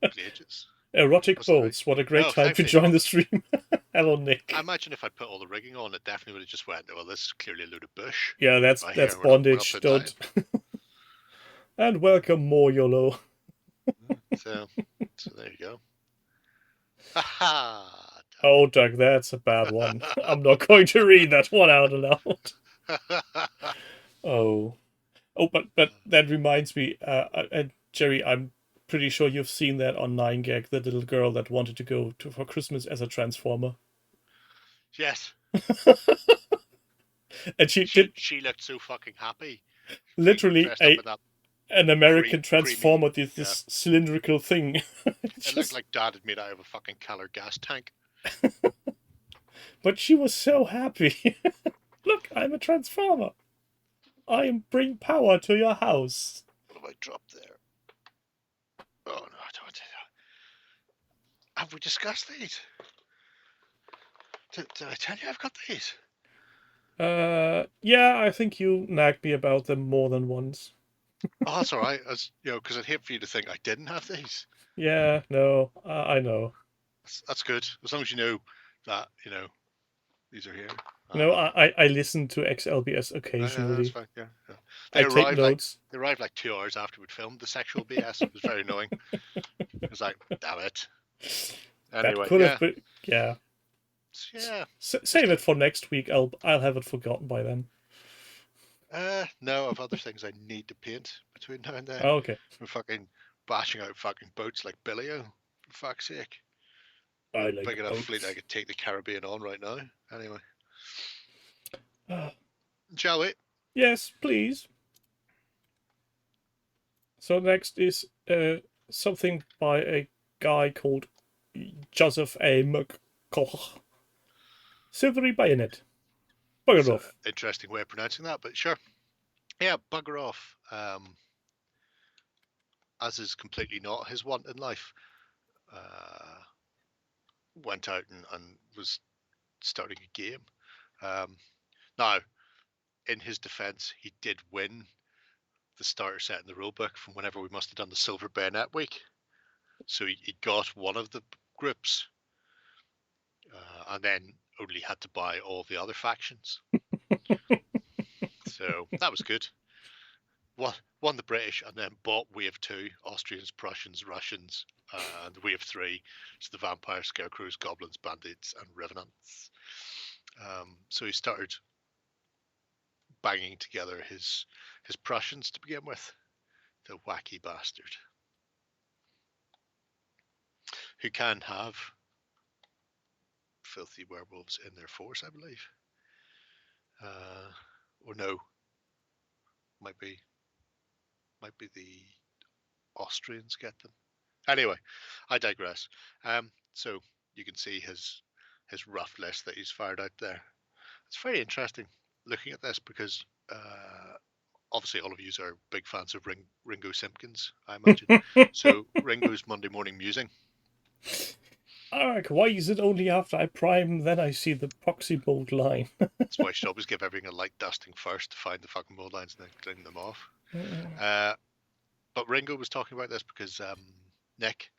Pages. Erotic bolts. What a great time to join the stream. Hello, Nick. I imagine if I put all the rigging on, it definitely would have just went, well, this is clearly a load of bush. Yeah, that's bondage. Don't. And welcome, more YOLO. So there you go. Ha! Oh, Doug, that's a bad one. I'm not going to read that one out aloud. Oh, but that reminds me, Jerry, I'm pretty sure you've seen that on 9gag, the little girl that wanted to go for Christmas as a Transformer. Yes. And she looked so fucking happy. Literally an American Transformer, this cylindrical thing. It looked like Dad had made out of a fucking Keller gas tank. But she was so happy. Look, I'm a Transformer. I bring power to your house. What have I dropped there? Oh, no, I don't want to do that. Have we discussed these? Did I tell you I've got these? Yeah, I think you nagged me about them more than once. Oh, that's all right. Because I'd hate for you to think I didn't have these. Yeah, no, I know. That's good. As long as you know that, these are here. No, I listen to XLBS occasionally. That's fine. Yeah. I take notes. They arrived like 2 hours after we'd filmed the sexual BS. It was very annoying. It was like, damn it. Anyway, that could have been, yeah. Yeah. Save it for next week. I'll have it forgotten by then. No, I have other things I need to paint between now and then. Oh, okay. I'm fucking bashing out fucking boats like Billy-O, for fuck's sake. I like big enough boats. fleet I could take the Caribbean on right now. Anyway. Shall we? Yes, please. So next is something by a guy called Joseph A. McCoch. Silvery Bayonet. Bugger It's an off. interesting way of pronouncing that, but sure. Yeah, bugger off. As is completely not his want in life. Went out and was starting a game. Now, in his defense, he did win the starter set in the rulebook from whenever we must have done the Silver Bayonet week. So he got one of the groups, and then only had to buy all the other factions. So that was good. Won the British and then bought Wave 2, Austrians, Prussians, Russians, and Wave 3, so the vampires, scarecrows, goblins, bandits, and revenants. So he started banging together his Prussians to begin with. The wacky bastard. Who can have filthy werewolves in their force, I believe. Or no. Might be the Austrians get them. Anyway, I digress. So you can see his rough list that he's fired out there. It's very interesting looking at this because obviously all of you are big fans of Ringo Simpkins, I imagine. So Ringo's Monday Morning Musing. Why is it only after I prime then I see the proxy bolt line? That's why I should always give everything a light dusting first to find the fucking mold lines and then clean them off. But Ringo was talking about this because Nick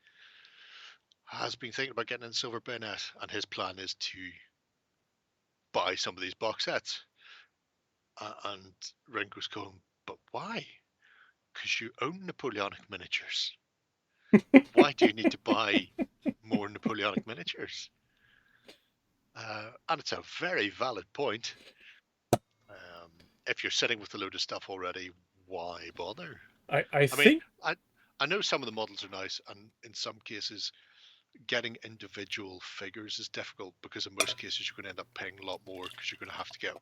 has been thinking about getting in Silver Bayonet, and his plan is to buy some of these box sets. And Ringo's going, but why? Because you own Napoleonic miniatures. Why do you need to buy more Napoleonic miniatures? And it's a very valid point. If you're sitting with a load of stuff already, why bother? I think I know some of the models are nice, and in some cases, getting individual figures is difficult because in most cases you're going to end up paying a lot more because you're going to have to get,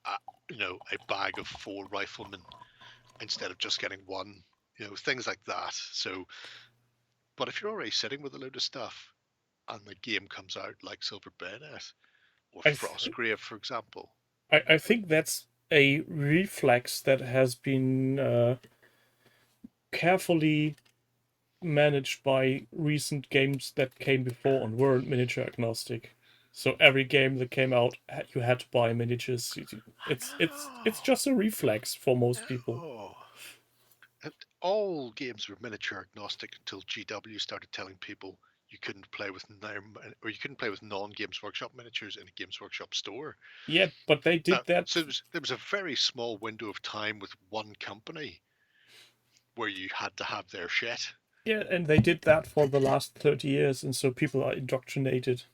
a bag of 4 riflemen instead of just getting one. Things like that. So, but if you're already sitting with a load of stuff, and the game comes out like Silver Bayonet or Frostgrave, for example, I think that's a reflex that has been carefully managed by recent games that came before and weren't miniature agnostic. So every game that came out, you had to buy miniatures. It's just a reflex for most people. All games were miniature agnostic until GW started telling people you couldn't play with non-Games Workshop miniatures in a Games Workshop store. Yeah, but they did that. So there was a very small window of time with one company where you had to have their shit. Yeah, and they did that for the last 30 years, and so people are indoctrinated.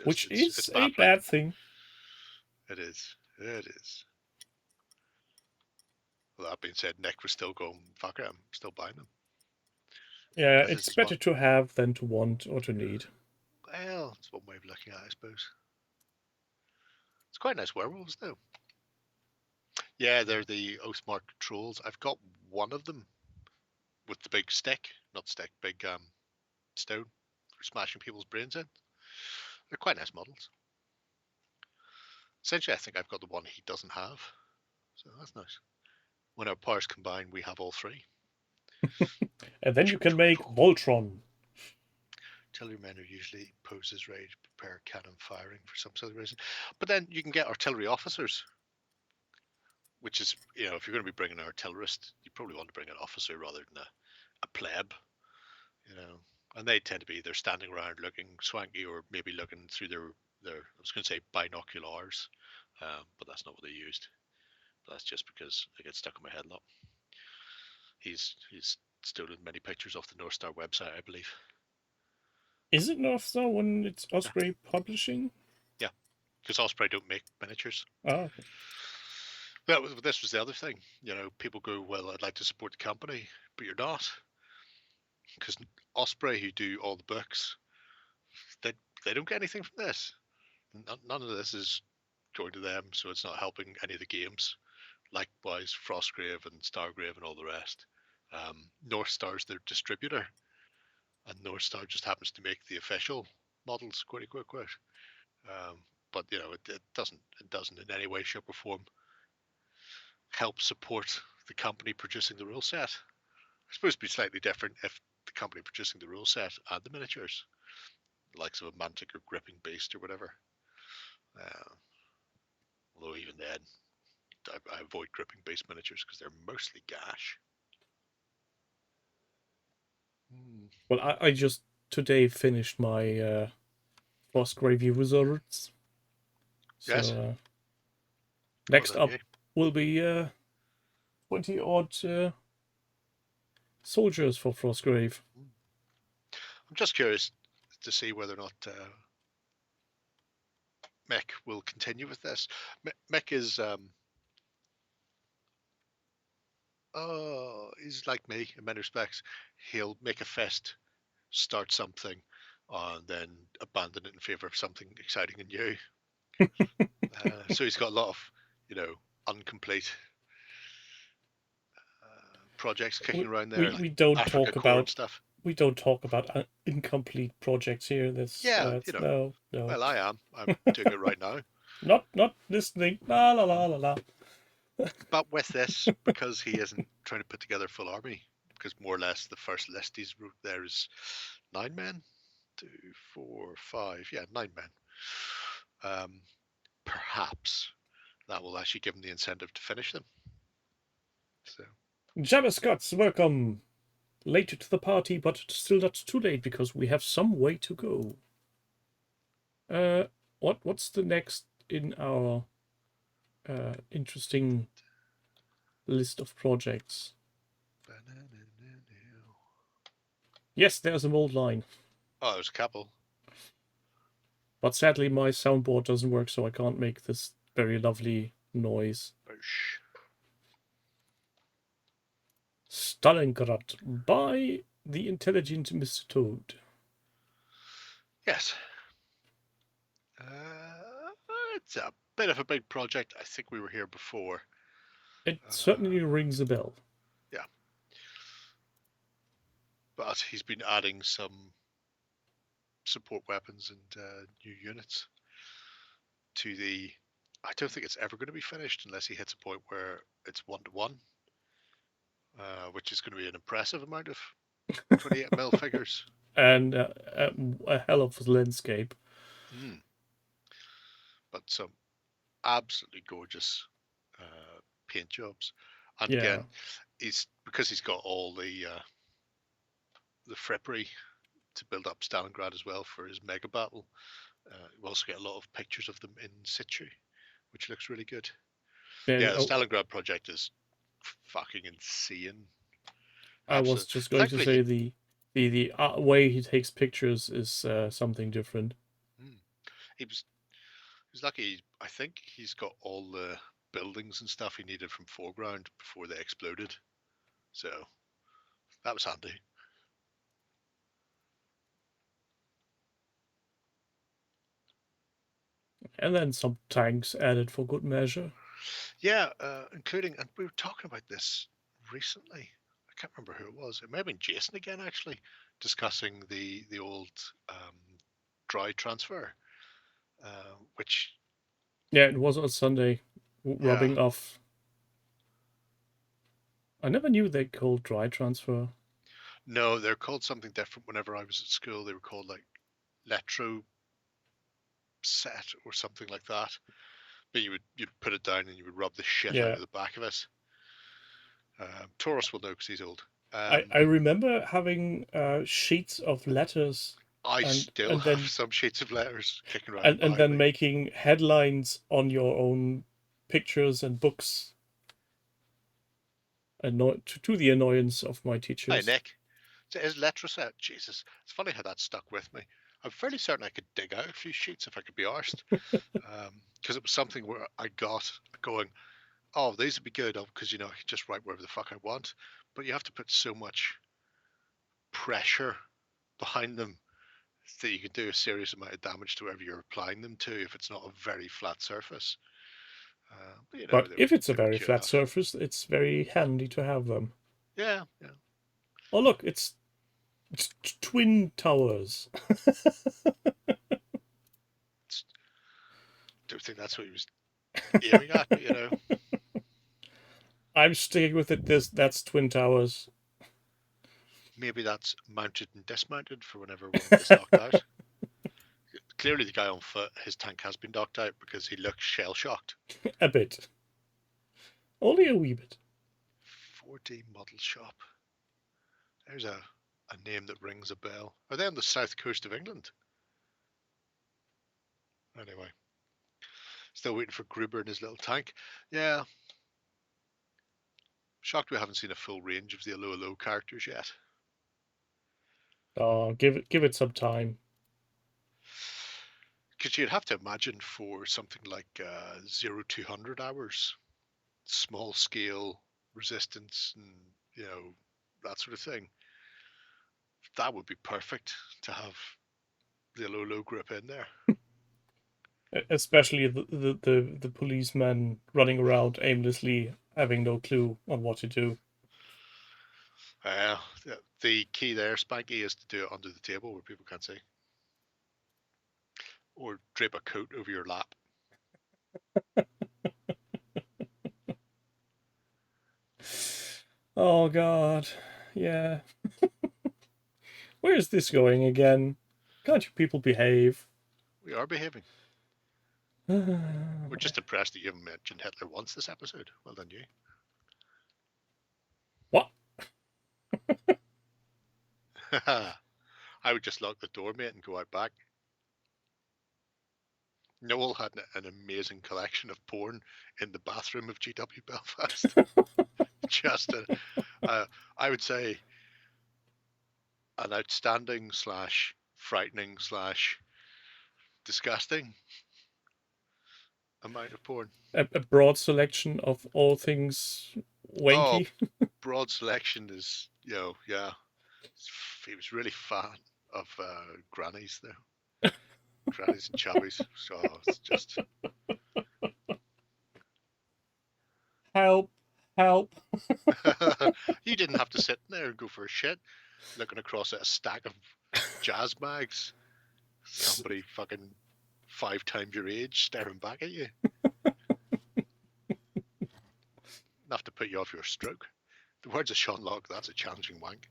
Which is a bad thing. It is. It is. Well, that being said, Nick was still going, fuck it, I'm still buying them. Yeah, it's better to have than to want or to need. Well, it's one way of looking at it, I suppose. It's quite nice werewolves, though. Yeah, they're the Oathmark trolls. I've got one of them with the big stick, not stick, big stone for smashing people's brains in. They're quite nice models. Essentially, I think I've got the one he doesn't have, so that's nice. When our powers combine, we have all 3. And then you can make Voltron. Artillerymen are usually poses ready to prepare cannon firing for some silly reason. But then you can get artillery officers, which is, if you're going to be bringing an artillerist, you probably want to bring an officer rather than a pleb, And they tend to be either standing around looking swanky or maybe looking through their I was going to say binoculars, but that's not what they used. But that's just because it gets stuck in my head a lot. He's stolen many pictures off the North Star website, I believe. Is it North Star when it's Osprey Publishing? Yeah, because Osprey don't make miniatures. Oh, okay. This was the other thing. People go, well, I'd like to support the company, but you're not. Because Osprey, who do all the books, they don't get anything from this. None of this is going to them, so it's not helping any of the games. likewise Frostgrave and Stargrave and all the rest. North Star's their distributor, and North Star just happens to make the official models. Quite. But it doesn't in any way, shape, or form help support the company producing the rule set. It's supposed to be slightly different if the company producing the rule set and the miniatures, the likes of a Mantic or Gripping Beast or whatever. Although even then, I avoid Gripping Beast miniatures because they're mostly gash. Well, I just today finished my Frostgrave results. So Yes. next Well up done, will be 20 odd soldiers for Frostgrave. I'm just curious to see whether or not Mick will continue with this. Mick is he's like me in many respects. He'll make a fest, start something, and then abandon it in favor of something exciting and new. So he's got a lot of, incomplete projects kicking around there. We don't Africa talk Core and about stuff. we don't talk about incomplete projects here. That's Yeah, no. Well, I am. I'm doing it right now. Not listening. La la la la la. But with this, because he isn't trying to put together a full army, because more or less the first list he's wrote there is 9 men, 2, 4, 5, 9 men. Perhaps that will actually give him the incentive to finish them. So, Jabba Scots, welcome. Late to the party, but still not too late because we have some way to go. What's the next in our interesting list of projects? Yes, there's a mold line. Oh, there's a couple. But sadly, my soundboard doesn't work, so I can't make this very lovely noise. Stalingrad by the intelligent Mr. Toad. Yes. It's a bit of a big project. I think we were here before. It certainly rings a bell. Yeah. But he's been adding some support weapons and new units to the... I don't think it's ever going to be finished unless he hits a point where it's 1-to-1, which is going to be an impressive amount of 28mm figures. And a hell of a landscape. But some absolutely gorgeous paint jobs. And Yeah. again, because he's got all the frippery to build up Stalingrad as well for his mega battle. We also get a lot of pictures of them in situ, which looks really good. Yeah, the Stalingrad project is fucking insane. I was just going to say the way he takes pictures is something different. He was lucky. I think he's got all the buildings and stuff he needed from foreground before they exploded, so that was handy. And then some tanks added for good measure. Yeah, including, and we were talking about this recently. I can't remember who it was. It may have been Jason again, actually, discussing the old dry transfer, which... Yeah, it was on Sunday, rubbing off. I never knew they called dry transfer. No, they're called something different. Whenever I was at school, they were called like Letro set or something like that. But you'd put it down and you would rub the shit out of the back of it. Taurus will know because he's old. I remember having sheets of letters. I still have some sheets of letters kicking around. And then making headlines on your own pictures and books. To the annoyance of my teachers. Hey, Nick. So his letter set, Jesus. It's funny how that stuck with me. I'm fairly certain I could dig out a few sheets if I could be arsed. Because it was something where I got going, oh, these would be good, because, I can just write wherever the fuck I want. But you have to put so much pressure behind them that you can do a serious amount of damage to wherever you're applying them to if it's not a very flat surface. But, you know, But they if were, it's a they were very cute flat enough. surface, it's very handy to have them. Yeah, yeah. Oh, look, it's twin towers. Don't think that's what he was aiming at, but you know. I'm sticking with it. That's twin towers. Maybe that's mounted and dismounted for whenever one gets knocked out. Clearly, the guy on foot, his tank has been knocked out because he looks shell shocked. A bit. Only a wee bit. 4D Model Shop. There's a name that rings a bell. Are they on the south coast of England? Anyway, still waiting for Gruber and his little tank. Yeah. Shocked we haven't seen a full range of the Hello characters yet. Oh, give it some time. Because you'd have to imagine for something like 0-200 hours, small scale resistance and, you know, that sort of thing. That would be perfect to have the Hello group in there. Especially the policemen running around aimlessly, having no clue on what to do. The key there, Spanky, is to do it under the table where people can't see. Or drape a coat over your lap. Oh God, yeah. Where's this going again? Can't you people behave? We are behaving. We're just impressed that you haven't mentioned Hitler once this episode. Well done, you. What? I would just lock the door, mate, and go out back. Noel had an amazing collection of porn in the bathroom of GW Belfast. Just, I would say, an outstanding / frightening / disgusting amount of porn. A broad selection of all things wanky. Oh, broad selection is, you know, yeah. He was really fan of grannies though. Grannies and chubbies. So it's just Help! Help! you didn't have to sit in there and go for a shit, looking across at a stack of jazz mags. Somebody fucking 5 times your age staring back at you. Enough to put you off your stroke. The words of Sean Locke, that's a challenging wank.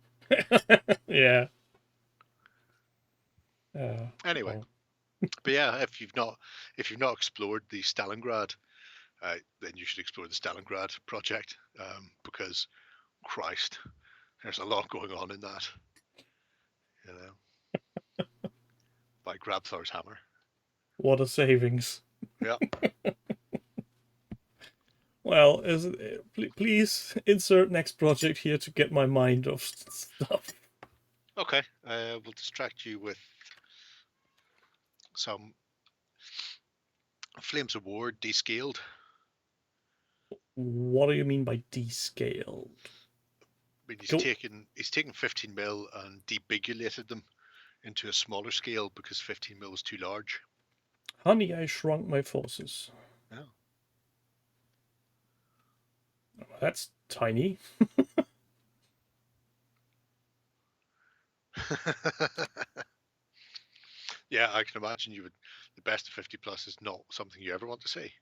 Yeah. Anyway, well. but yeah, if you've not explored the Stalingrad, then you should explore the Stalingrad project, because Christ, there's a lot going on in that. You know, by Grabthar's hammer. What a savings. Yeah. Well, please insert next project here to get my mind off stuff. Okay, we'll distract you with some Flames of War descaled. What do you mean by descaled? I mean, he's taken 15 mil and debigulated them into a smaller scale because 15 mil is too large. Honey, I shrunk my forces. Yeah. That's tiny. Yeah, I can imagine you would. The best of 50 plus is not something you ever want to see.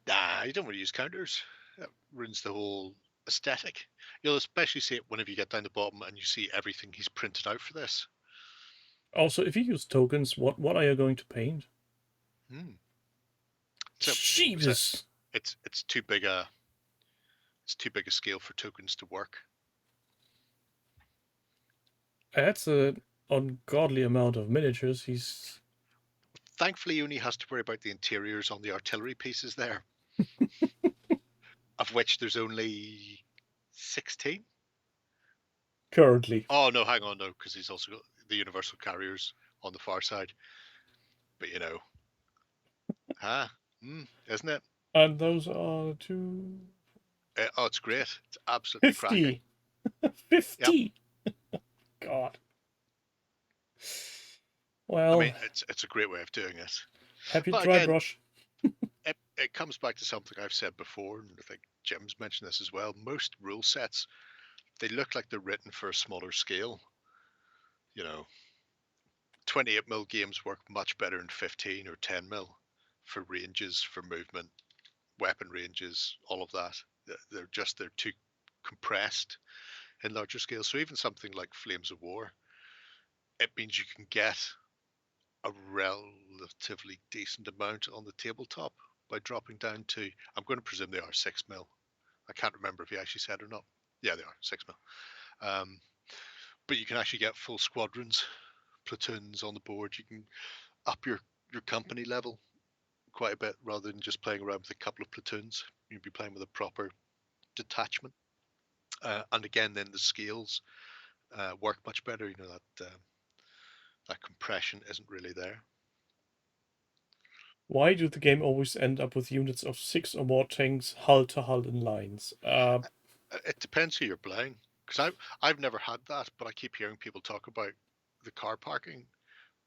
Nah, you don't want to use counters. That ruins the whole aesthetic. You'll especially see it whenever you get down the bottom and you see everything he's printed out for this. Also, if you use tokens, what are you going to paint? So, Jesus! it's too big a scale for tokens to work. That's an ungodly amount of miniatures. Thankfully, he only has to worry about the interiors on the artillery pieces there, of which there's only 16. Currently. Oh no, hang on, no, because he's also got the universal carriers on the far side. But you know, isn't it? And those are 2... Oh, it's great. It's absolutely 50! cracking. 50! Yep. God. Well, I mean, it's a great way of doing it. happy But dry again, brush. it comes back to something I've said before, and I think Jim's mentioned this as well. Most rule sets, they look like they're written for a smaller scale. 28mm games work much better in 15 or 10mm for ranges, for movement, weapon ranges, all of that. They're too compressed in larger scales. So even something like Flames of War, it means you can get a relatively decent amount on the tabletop by dropping down to, I'm going to presume they are 6mm. I can't remember if he actually said or not. Yeah, they are 6mm. But you can actually get full squadrons, platoons on the board. You can up your company level quite a bit rather than just playing around with a couple of platoons. You'd be playing with a proper detachment. And again, then the scales work much better. That compression isn't really there. Why do the game always end up with units of 6 or more tanks hull to hull in lines? It depends who you're playing. Because I've never had that, but I keep hearing people talk about the car parking.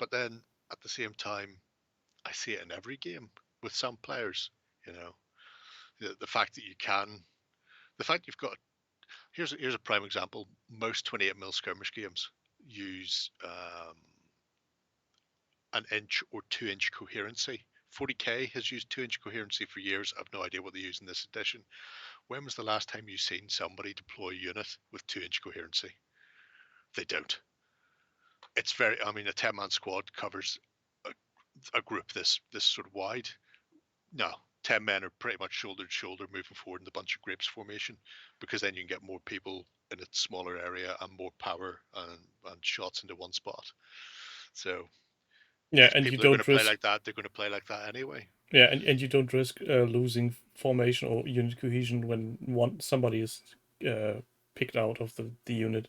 But then at the same time, I see it in every game with some players. The fact that the fact you've got. Here's a prime example. Most 28mm skirmish games use an inch or 2-inch coherency. 40k has used 2-inch coherency for years. I've no idea what they use in this edition. When was the last time you seen somebody deploy a unit with 2-inch coherency? They don't. It's a 10-man squad covers a group this sort of wide. No, 10 men are pretty much shoulder to shoulder moving forward in the bunch of grapes formation, because then you can get more people in a smaller area and more power and shots into one spot. So Yeah, if and you people are going don't to play risk. like that, they're going to play like that anyway. Yeah, and you don't risk losing formation or unit cohesion when somebody is picked out of the unit.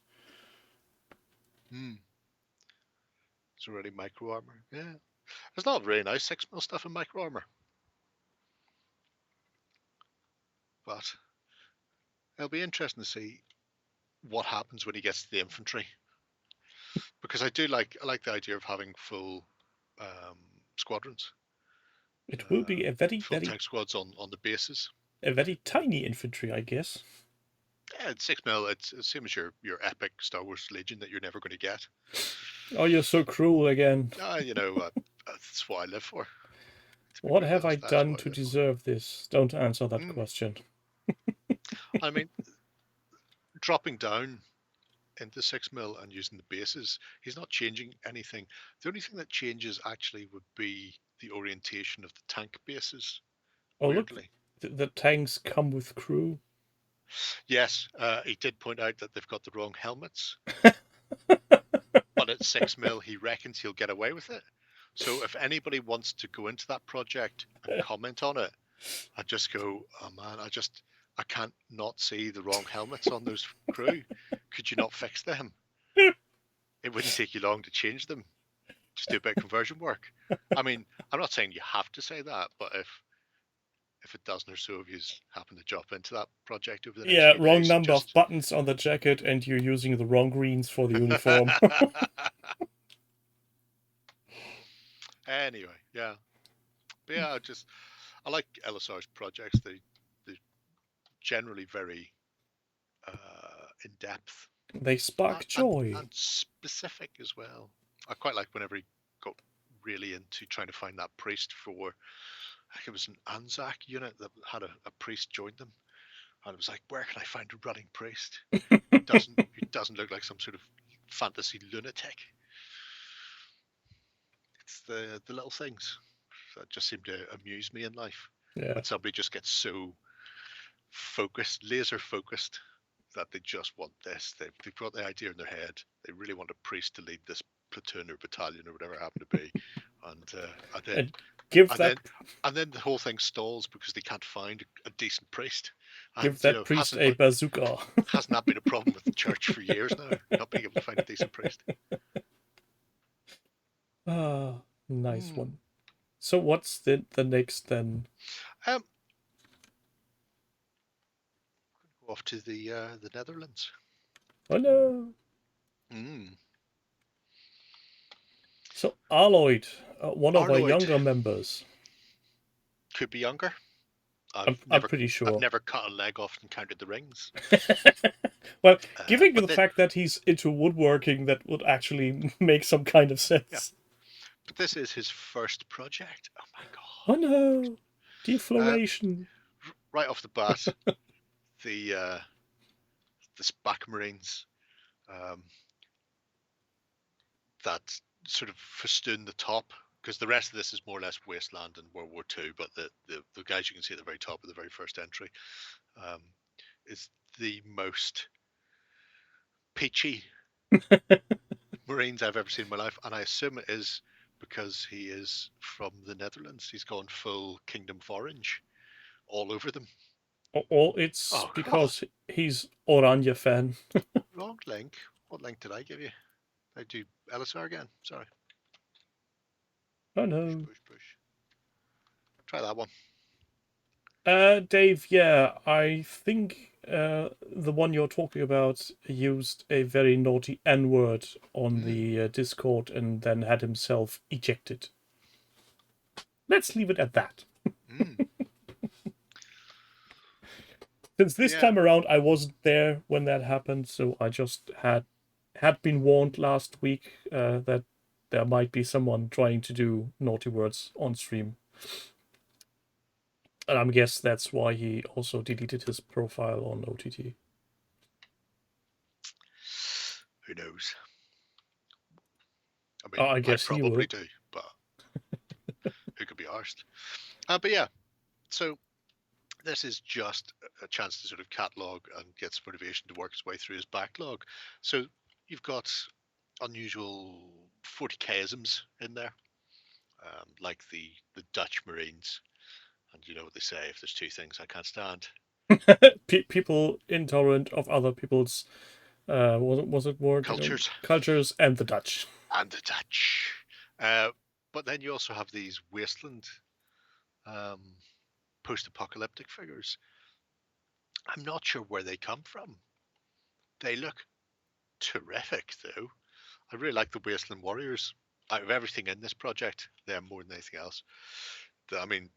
It's already micro armor. Yeah, there's not really nice 6mm stuff in micro armor, but it'll be interesting to see what happens when he gets to the infantry, because I like the idea of having full squadrons, It will be a very, full very, tank squads on the bases. a very tiny infantry, I guess. Yeah, it's 6mm. It's the same as your epic Star Wars Legion that you're never going to get. Oh, you're so cruel again. That's what I live for. What have I That's done what I to live for. deserve this? Don't answer that question. I mean, dropping down into 6mm and using the bases, he's not changing anything. The only thing that changes actually would be the orientation of the tank bases. Oh, Weirdly. look, the tanks come with crew. Yes, he did point out that they've got the wrong helmets. But at 6mm, he reckons he'll get away with it. So if anybody wants to go into that project and comment on it, I just go, oh man, I can't not see the wrong helmets on those crew. Could you not fix them? It wouldn't take you long to change them. Just do a bit of conversion work. I mean, I'm not saying you have to say that, but if a dozen or so of you happen to drop into that project over the next few Wrong days, number of buttons on the jacket, and you're using the wrong greens for the uniform. Anyway, yeah. But yeah, I like LSR's projects. They're generally very in depth. They spark joy. And specific as well. I quite like whenever he got really into trying to find that priest for, I think it was an Anzac unit that had a priest join them. And it was like, where can I find a running priest who doesn't look like some sort of fantasy lunatic? It's the little things that just seem to amuse me in life. Yeah. When somebody just gets so focused, laser focused, that they just want this. They've got the idea in their head. They really want a priest to lead this platoon or battalion or whatever it happened to be, and then the whole thing stalls because they can't find a decent priest. Give that priest a bazooka. Hasn't that been a problem with the church for years now? Not being able to find a decent priest. Ah, nice one. So what's the next then? Go off to the Netherlands. Oh no. So Arloyd, one of our Arloyd younger members. could be younger. I'm pretty I've sure. never cut a leg off and counted the rings. Well, given but the fact that he's into woodworking, that would actually make some kind of sense. Yeah. But this is his first project. Oh my Oh god! no, defloration. Right off the bat, the SPAC Marines that sort of festoon the top, because the rest of this is more or less wasteland and World War II, but the guys you can see at the very top of the very first entry is the most peachy Marines I've ever seen in my life, and I assume it is because he is from the Netherlands. He's gone full Kingdom of Orange all over them. Or it's Oh, because he's Oranje fan. Wrong link. What link did I give you? I do LSR again. Sorry. Oh no. Push. Try that one. Dave, yeah, I think the one you're talking about used a very naughty N-word on the Discord and then had himself ejected. Let's leave it at that. Since this time around I wasn't there when that happened, so I just had been warned last week that there might be someone trying to do naughty words on stream. And I guess that's why he also deleted his profile on OTT. Who knows? I mean, I guess I probably he do, but who could be arsed? But yeah, so this is just a chance to sort of catalog and get some motivation to work his way through his backlog. So you've got unusual 40k-isms in there, like the Dutch Marines. And you know what they say, if there's two things I can't stand. People intolerant of other people's was it word cultures and the Dutch. And the Dutch. But then you also have these wasteland post-apocalyptic figures. I'm not sure where they come from. They look terrific, though. I really like the Wasteland Warriors. Out of everything in this project, they're more than anything else. I mean,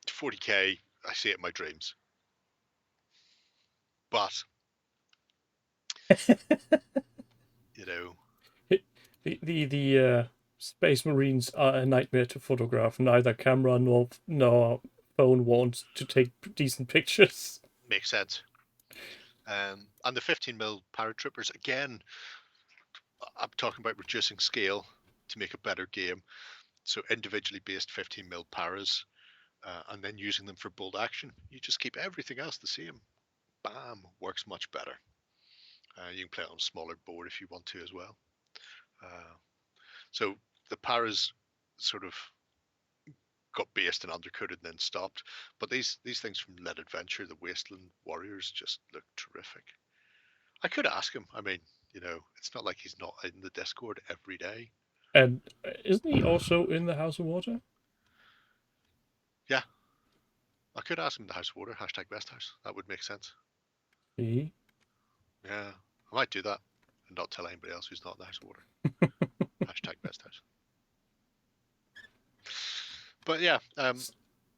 40k, I see it in my dreams. But, you know... The Space Marines are a nightmare to photograph. Neither camera nor phone wants to take decent pictures. Makes sense. And the 15mm paratroopers, again, I'm talking about reducing scale to make a better game. So individually based 15mm paras, and then using them for bolt action. You just keep everything else the same. Bam, works much better. You can play it on a smaller board if you want to as well. So the paras sort of got based and undercoated and then stopped. But these things from Lead Adventure, the Wasteland Warriors, just look terrific. I could ask him. I mean, you know, it's not like he's not in the Discord every day. And isn't he also in the House of Water? Yeah. I could ask him the House of Water, #BestHouse. That would make sense. See? Yeah. I might do that and not tell anybody else who's not in the House of Water. #BestHouse. But yeah,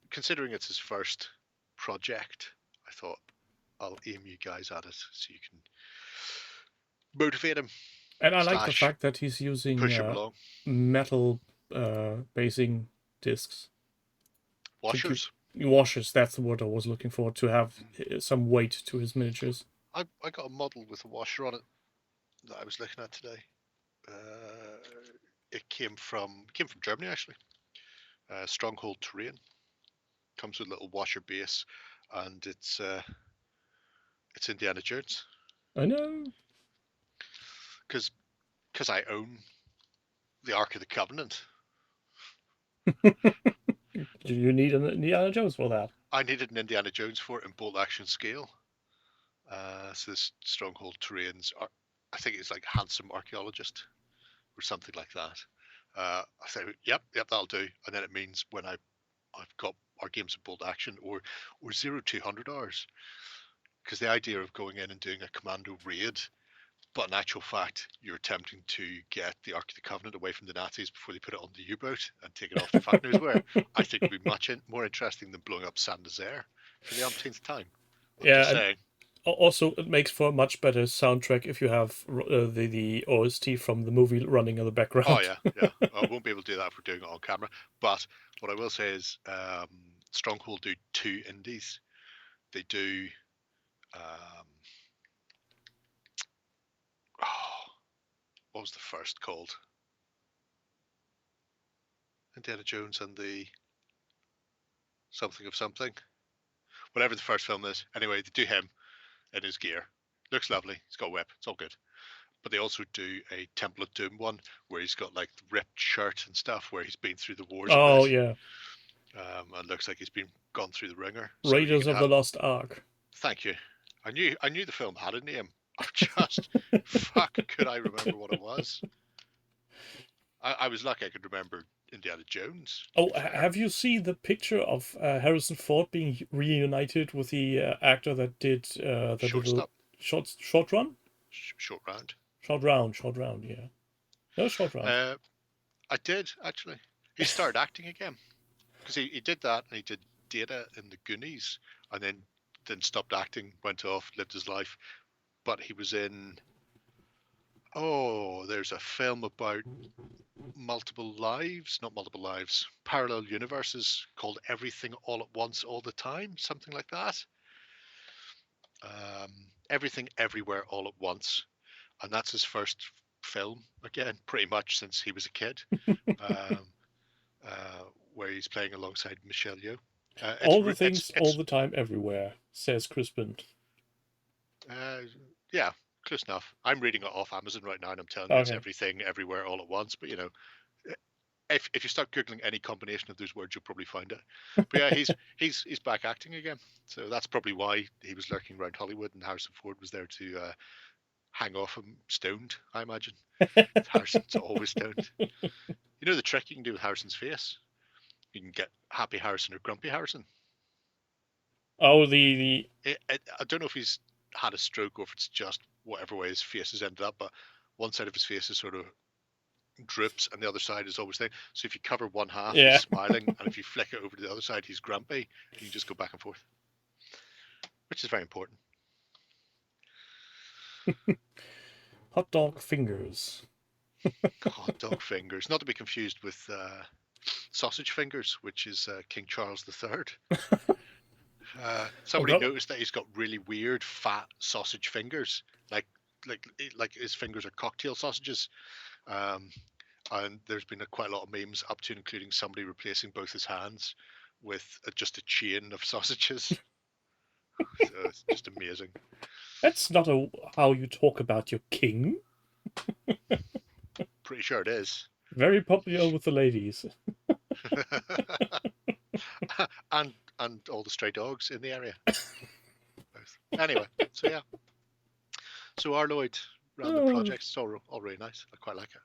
considering it's his first project, I thought I'll aim you guys at it so you can motivate him. And I like the fact that he's using metal basing discs. Washers. Washers, that's the word I was looking for, to have some weight to his miniatures. I got a model with a washer on it that I was looking at today. It came from Germany, actually. Stronghold Terrain. Comes with a little washer base, and it's Indiana Jones. I know. Because I own the Ark of the Covenant. You need an Indiana Jones for that. I needed an Indiana Jones for it in bolt action scale. So this Stronghold Terrains, I think it's like Handsome Archaeologist or something like that. I say, yep, that'll do. And then it means when I've got our games of bolt action or 0-200 hours. Because the idea of going in and doing a commando raid But in actual fact, you're attempting to get the Ark of the Covenant away from the Nazis before they put it on the U-boat and take it off to fuck knows where. I think it would be much more interesting than blowing up Saint Nazaire for the umpteenth time. I'm just saying. Also, it makes for a much better soundtrack if you have the OST from the movie running in the background. Oh, yeah. I won't be able to do that if we're doing it on camera. But what I will say is Stronghold do 2 indies. They do... what was the first called? Indiana Jones and the something of something. Whatever the first film is. Anyway, they do him in his gear. Looks lovely. He's got a whip. It's all good. But they also do a Temple of Doom one where he's got like the ripped shirt and stuff where he's been through the wars. Oh, yeah. And looks like he's gone through the ringer. Raiders of the Lost Ark. Thank you. I knew the film had a name. I just fuck could I remember what it was. I was lucky I could remember Indiana Jones. Oh, have you seen the picture of Harrison Ford being reunited with the actor that did the short run? Short round. Short round, yeah. No, short round. I did, actually. He started acting again. Because he did that, and he did Data in the Goonies, and then stopped acting, went off, lived his life. But he was in... there's a film about parallel universes called Everything All at Once All the Time, something like that. Everything Everywhere All at Once. And that's his first film, again, pretty much since he was a kid, where he's playing alongside Michelle Yeoh. All the things, all the time, everywhere, says Crispin. Yeah, close enough. I'm reading it off Amazon right now, and I'm telling you it's Everything, Everywhere, All at Once. But, if you start Googling any combination of those words, you'll probably find it. But yeah, he's back acting again. So that's probably why he was lurking around Hollywood, and Harrison Ford was there to hang off him stoned, I imagine. Harrison's always stoned. You know the trick you can do with Harrison's face? You can get Happy Harrison or Grumpy Harrison. Oh, I don't know if he's had a stroke or if it's just whatever way his face has ended up, but one side of his face is sort of droops and the other side is always there. So if you cover one half, he's smiling, and if you flick it over to the other side, he's grumpy. You can just go back and forth, which is very important. Hot dog fingers. Hot dog fingers, not to be confused with sausage fingers, which is King Charles III. Somebody noticed that he's got really weird fat sausage fingers, like his fingers are cocktail sausages. And there's been quite a lot of memes up to and including somebody replacing both his hands with just a chain of sausages. So it's just amazing. That's not how you talk about your king. Pretty sure it is. Very popular with the ladies. and all the stray dogs in the area. Anyway, so yeah. So our Lloyd random projects, it's all really nice. I quite like it.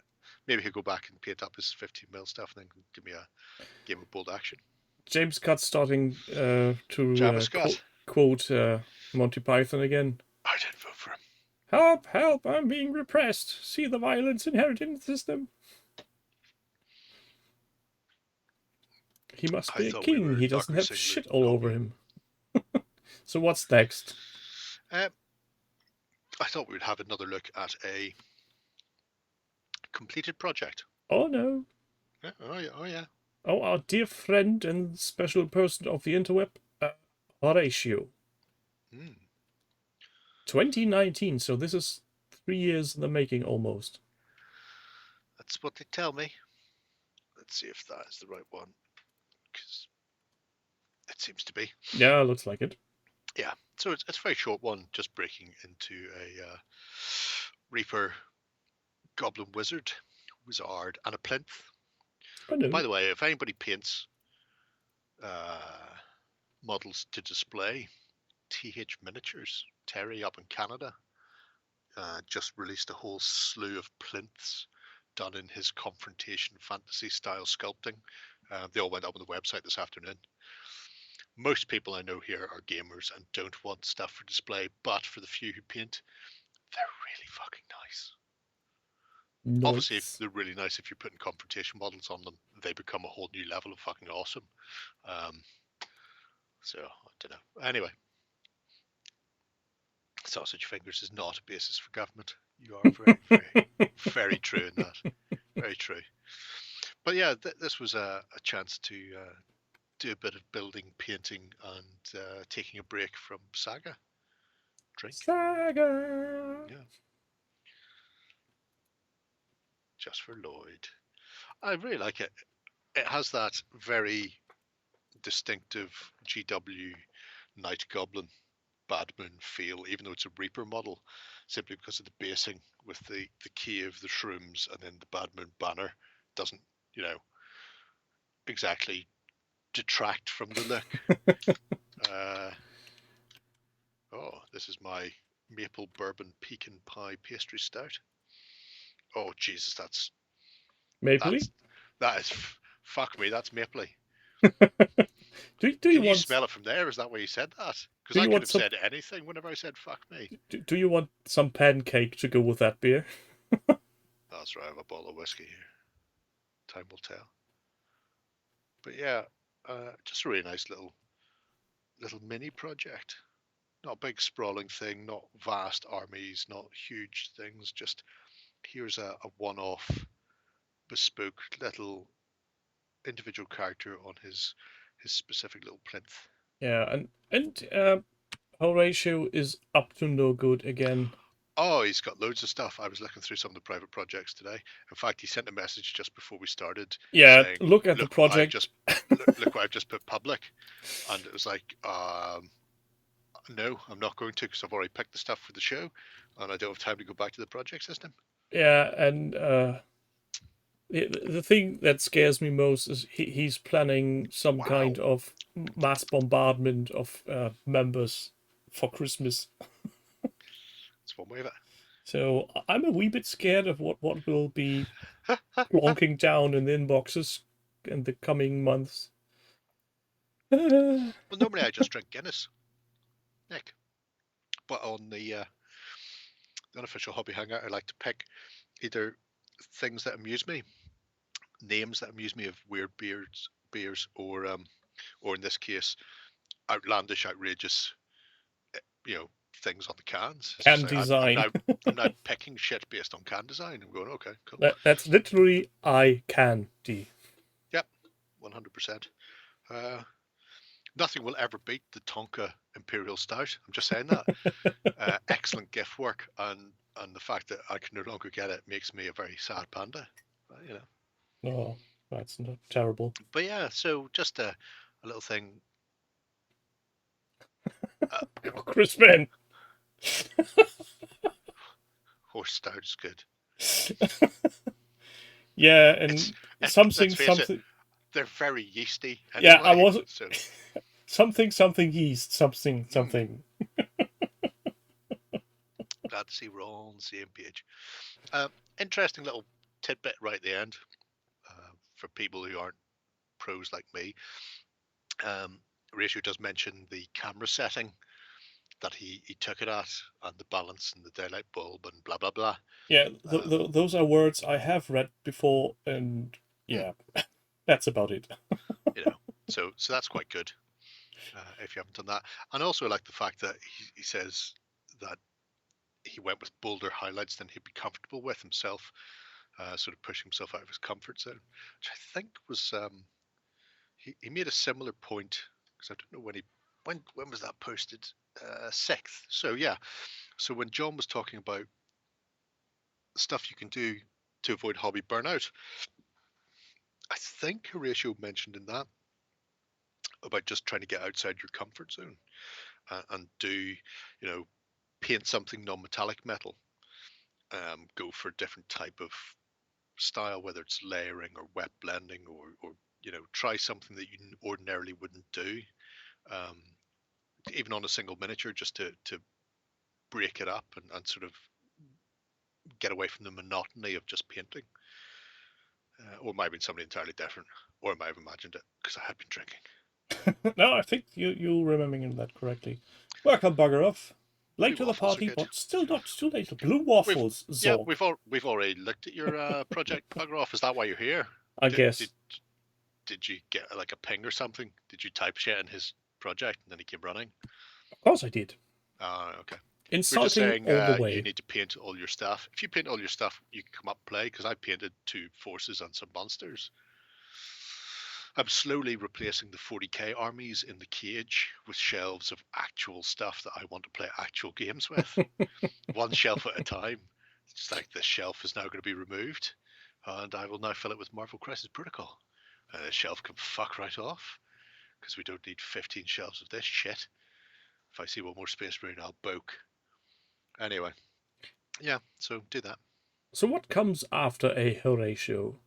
Maybe he'll go back and paint up his 15mm stuff and then give me a game of bold action. James Scott's starting to quote Monty Python again. I didn't vote for him. Help, help, I'm being repressed. See the violence inherent in the system. He must be a king. He doesn't have shit all over him. So what's next? I thought we would have another look at a completed project. Oh, no. Oh, yeah. Oh, our dear friend and special person of the interweb, Horatio. 2019, so this is 3 years in the making almost. That's what they tell me. Let's see if that is the right one. Because it seems to be. Yeah, looks like it. Yeah, so it's a very short one, just breaking into a Reaper, Goblin Wizard, and a plinth. By the way, if anybody paints models to display, TH Miniatures, Terry up in Canada, just released a whole slew of plinths done in his confrontation fantasy style sculpting. They all went up on the website this afternoon. Most people I know here are gamers and don't want stuff for display, but for the few who paint, they're really fucking nice. Nice. Obviously, if they're really nice if you're putting confrontation models on them, they become a whole new level of fucking awesome. So, I don't know. Anyway, sausage fingers is not a basis for government. You are very, very, very true in that. Very true. But yeah, this was a chance to do a bit of building, painting, and taking a break from Saga. Drink. Saga. Yeah. Just for Lloyd. I really like it. It has that very distinctive GW Night Goblin Bad Moon feel, even though it's a Reaper model, simply because of the basing with the cave, the shrooms, and then the Bad Moon banner doesn't, exactly detract from the look. Oh, this is my maple bourbon pecan pie pastry stout. Oh Jesus, Mapley? that is fuck me. That's mapley. Do Can you you want smell it from there? Is that why you said that? Because Do I you could want have some- said anything whenever I said fuck me. do you want some pancake to go with that beer? That's right. I have a bottle of whiskey here. Time will tell. But yeah, just a really nice little mini project. Not a big sprawling thing, not vast armies, not huge things. Just here's a one-off, bespoke little individual character on his specific little plinth. Yeah, and Horatio is up to no good again. Oh, he's got loads of stuff. I was looking through some of the private projects today. In fact, he sent a message just before we started. Yeah, saying, look at the project. Look what I've just put public, and it was like, no, I'm not going to because I've already picked the stuff for the show, and I don't have time to go back to the project system. Yeah, and the thing that scares me most is he's planning some Wow. kind of mass bombardment of members for Christmas. It's one way of it. So I'm a wee bit scared of what will be plonking down in the inboxes in the coming months. Well, normally I just drink Guinness, Nick, but on the unofficial hobby hangout, I like to pick either things that amuse me, names that amuse me of weird beers, or in this case, outlandish, outrageous, things on the cans. It's Can just like, design. I'm now picking shit based on can design. I'm going, okay, cool. That's literally eye candy. Yep, 100%. Nothing will ever beat the Tonka Imperial Stout. I'm just saying that. Excellent gift work, and the fact that I can no longer get it makes me a very sad panda. Oh, that's not terrible. But yeah, so just a little thing. Chris Ben. Horse stout is good. Yeah, and Let's something. They're very yeasty. Anyway, Yeah, I was so. something yeast, something. Glad to see we're all on the same page. Interesting little tidbit right at the end for people who aren't pros like me. Ratio does mention the camera setting that he took it at, and the balance and the daylight bulb and blah blah blah. Yeah, those are words I have read before, and yeah, that's about it. So that's quite good if you haven't done that. And also I like the fact that he says that he went with bolder highlights than he'd be comfortable with himself, sort of pushing himself out of his comfort zone, which I think was he made a similar point, because I don't know when was that posted, 6th. So yeah, so when John was talking about stuff you can do to avoid hobby burnout, I think Horatio mentioned in that about just trying to get outside your comfort zone and do, paint something non-metallic metal, go for a different type of style, whether it's layering or wet blending, or try something that you ordinarily wouldn't do, even on a single miniature, just to break it up and sort of get away from the monotony of just painting. Or it might have been something entirely different, or I might have imagined it because I had been drinking. No, I think you're remembering that correctly. Welcome, Bugger Off. Late to the waffles are party, good. but still not too late. Blue waffles, Yeah, Zorg. we've already looked at your project, Bugger. Is that why you're here? I guess. Did you get like a ping or something? Did you type shit in his project and then he came running? Of course I did. Okay. We're just Insulting saying all the you way. need to paint all your stuff. If you paint all your stuff, you can come up and play, because I painted 2 forces and some monsters. I'm slowly replacing the 40k armies in the cage with shelves of actual stuff that I want to play actual games with. One shelf at a time. It's like this shelf is now going to be removed, and I will now fill it with Marvel Crisis Protocol. And this shelf can fuck right off, because we don't need 15 shelves of this shit. If I see one more space marine, I'll boke. Anyway, yeah, so do that. So what comes after a Horatio?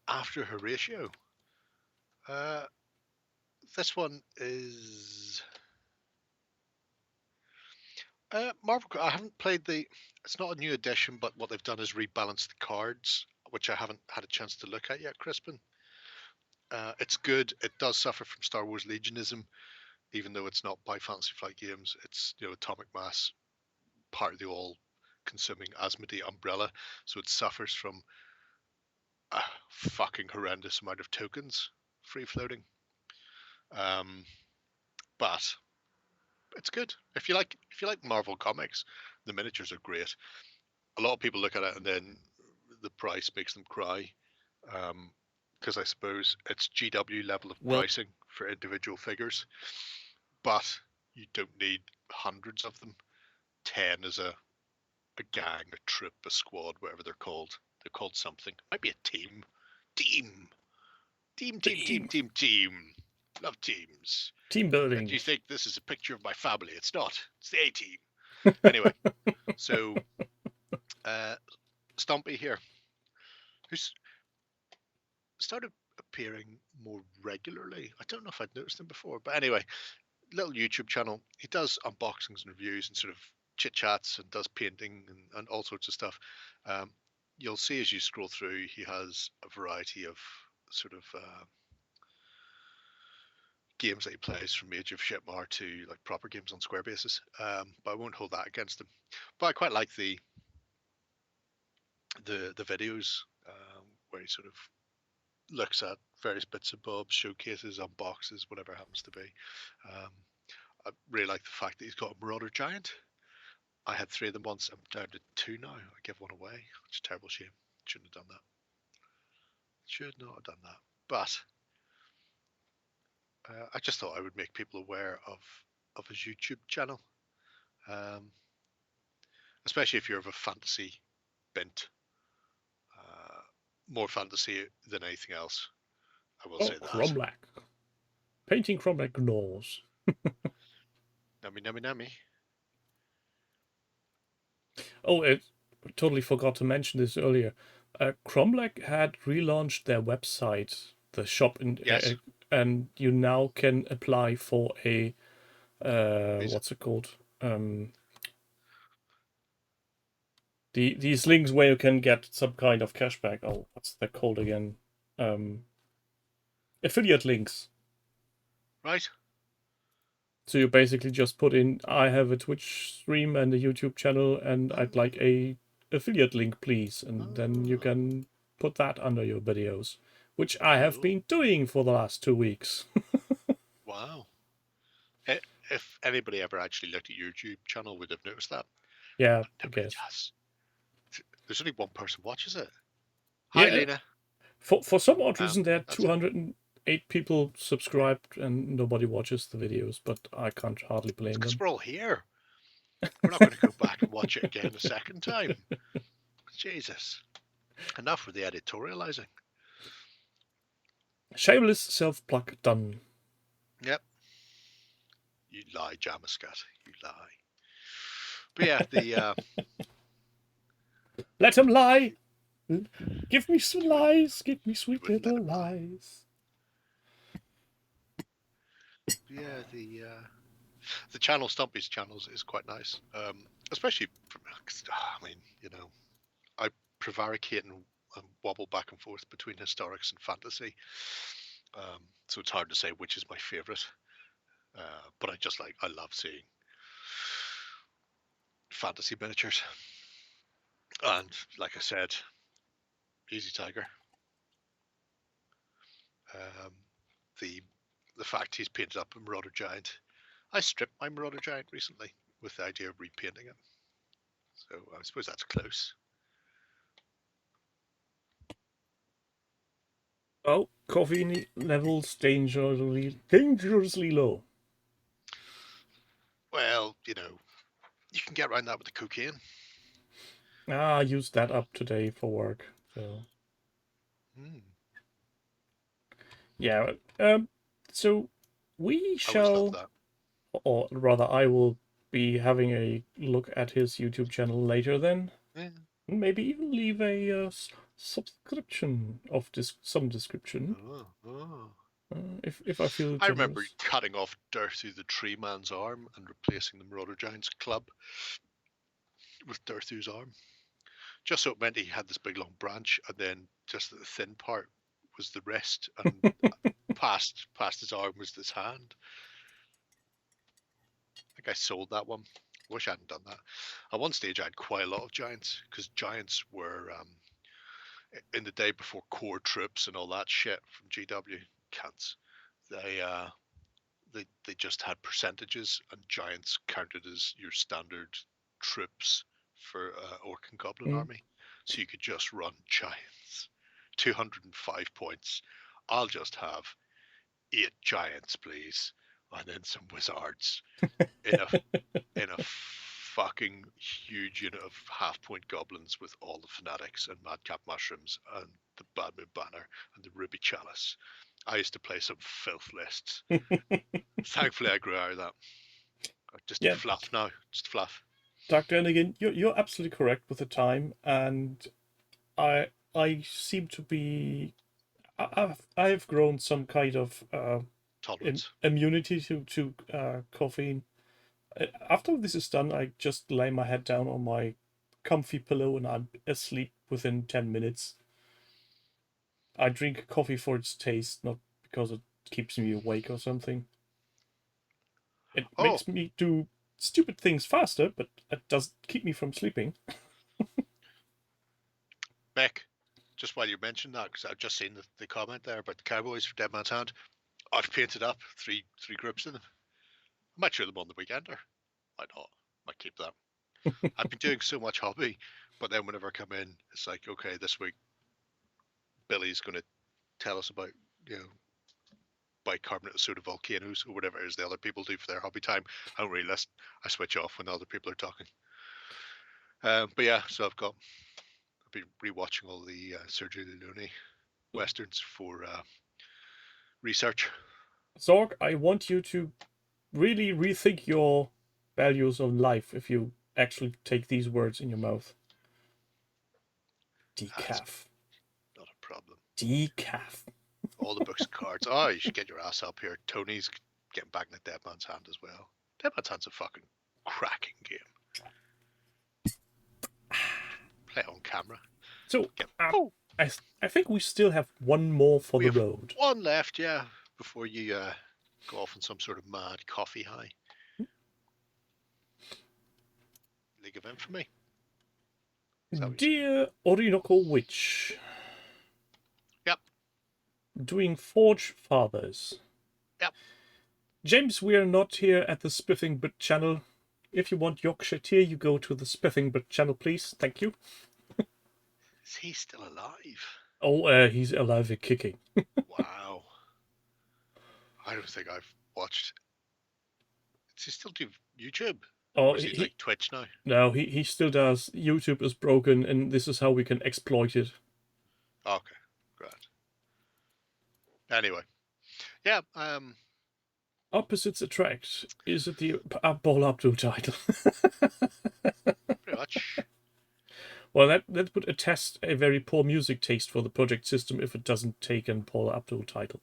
After Horatio, this one is Marvel. I haven't played the. It's not a new edition, but what they've done is rebalance the cards, which I haven't had a chance to look at yet, Crispin. It's good. It does suffer from Star Wars Legionism, even though it's not by Fantasy Flight Games. It's Atomic Mass, part of the all-consuming Asmodee umbrella, so it suffers from a fucking horrendous amount of tokens free floating. But it's good. If you like Marvel comics, the miniatures are great. A lot of people look at it and then the price makes them cry, because I suppose it's GW level of pricing for individual figures, but you don't need hundreds of them. 10 is a gang, a troop, a squad, whatever they're called. They're called something. Might be a team. Team. Love teams. Team building. If you think this is a picture of my family, it's not. It's the A-team. Anyway, so Stumpy here, who's started appearing more regularly. I don't know if I'd noticed him before, but anyway, little YouTube channel. He does unboxings and reviews and sort of chit chats and does painting and all sorts of stuff. You'll see as you scroll through, he has a variety of sort of games that he plays, from Age of Shipmar to like proper games on Square basis. But I won't hold that against him. But I quite like the videos where he sort of looks at various bits and bobs, showcases, unboxes, whatever it happens to be. I really like the fact that he's got a Marauder Giant. I had 3 of them once. I'm down to 2 now. I give one away, which is a terrible shame. Shouldn't have done that. Should not have done that. But I just thought I would make people aware of his YouTube channel, especially if you're of a fantasy bent, more fantasy than anything else. I will say that. Cromlech. Painting Cromlech gnaws. Nummy. Oh, I totally forgot to mention this earlier. Cromlech had relaunched their website, the shop, Yes. and you now can apply for a what's it called? These links where you can get some kind of cashback. Oh, what's that called again? Affiliate links. Right. So you basically just put in, I have a Twitch stream and a YouTube channel, and I'd like a affiliate link, please. And then you can put that under your videos, which I have been doing for the last 2 weeks. Wow. If anybody ever actually looked at your YouTube channel, would have noticed that. Yeah, I guess. Does. There's only one person watches it. Hi, Lena. For some odd reason, there are 208 people subscribed and nobody watches the videos, but I can't hardly blame them. Because we're all here. We're not going to go back and watch it again a second time. Jesus. Enough with the editorializing. Shameless self-plug done. Yep. You lie, Jamascat. You lie. But yeah, the... Let him lie! Give me some lies! Give me sweet little lies! Yeah, the channel, Stumpy's channels, is quite nice. Especially, I mean, I prevaricate and wobble back and forth between historics and fantasy. So it's hard to say which is my favourite. But I love seeing fantasy miniatures. And like I said, Easy Tiger. The fact he's painted up a Marauder Giant. I stripped my Marauder Giant recently with the idea of repainting it. So I suppose that's close. Oh, coffee levels dangerously low. Well, you can get around that with the cocaine. I used that up today for work. So yeah. So we I always shall, love that. or rather, I will be having a look at his YouTube channel later. Then Yeah. maybe even leave a subscription of some description. If I feel I remember generous. cutting off dirt through the tree man's arm and replacing the Marauder Giant's club with Dirthu's arm. Just so it meant he had this big long branch, and then just the thin part was the wrist, and past his arm was this hand. I think I sold that one. Wish I hadn't done that. At one stage, I had quite a lot of giants, because giants were in the day before core troops and all that shit from GW cunts. They just had percentages, and giants counted as your standard troops for Orc and Goblin army. So you could just run giants. 205 points. I'll just have 8 giants, please, and then some wizards in a fucking huge unit of half-point goblins with all the fanatics and madcap mushrooms and the Bad Moon Banner and the Ruby Chalice. I used to play some filth lists. Thankfully, I grew out of that. Just fluff now. Just fluff. Dr. Ennigan, you're absolutely correct with the time, and I seem to be. I've grown some kind of Tolerance. immunity to caffeine. After this is done, I just lay my head down on my comfy pillow and I'm asleep within 10 minutes. I drink coffee for its taste, not because it keeps me awake or something. It makes me do stupid things faster, but it doesn't keep me from sleeping. Beck, just while you mentioned that, because I've just seen the comment there about the Cowboys for Dead Man's Hand. I've painted up three groups in them. I might show them on the weekender. Might not. Might keep that. I've been doing so much hobby, but then whenever I come in, it's like, okay, this week Billy's going to tell us about, bicarbonate of soda volcanoes or whatever it is the other people do for their hobby time. I don't really listen. I switch off when other people are talking. But yeah, so I've been rewatching all the Sergio Leone westerns for research. Zorg, I want you to really rethink your values of life if you actually take these words in your mouth. Decaf. Not a problem. Decaf. All the books and cards. Oh, you should get your ass up here. Tony's getting back in the Dead Man's Hand as well. Dead Man's Hand's a fucking cracking game. Play on camera. So, I think we still have one more for the road. One left, yeah, before you go off on some sort of mad coffee high. League of Infamy. Dear Orinoco Witch. Yep. Doing Forge Fathers. Yep. James, we are not here at the Spiffing Brit channel. If you want Yorkshire tea, you go to the Spiffing Brit channel, please. Thank you. Is he still alive? Oh, he's alive and kicking. Wow. I don't think I've watched. Does he still do YouTube? Or is he like Twitch now? No, he still does. YouTube is broken, and this is how we can exploit it. Okay, great. Anyway, yeah. Opposites attract. Is it the Paul Abdul title? Pretty much. Well, that would attest a very poor music taste for the project system if it doesn't take an Paul Abdul title.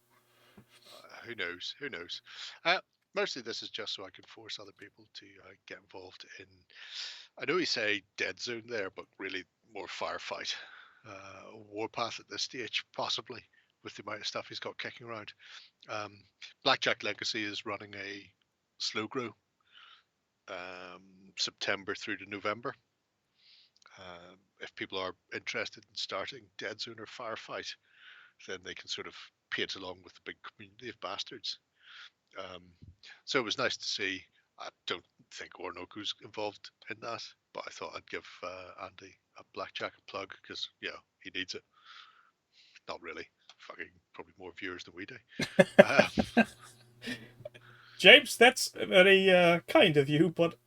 Who knows? Who knows? Mostly this is just so I can force other people to get involved in. I know you say Dead Zone there, but really more firefight, Warpath at this stage, possibly with the amount of stuff he's got kicking around. Blackjack Legacy is running a slow grow September through to November. If people are interested in starting Dead Zone or Firefight, then they can sort of paint along with the big community of bastards. So it was nice to see. I don't think Orinoco's involved in that, but I thought I'd give Andy a blackjack a plug because he needs it. Not really. Fucking probably more viewers than we do. James, that's very kind of you, but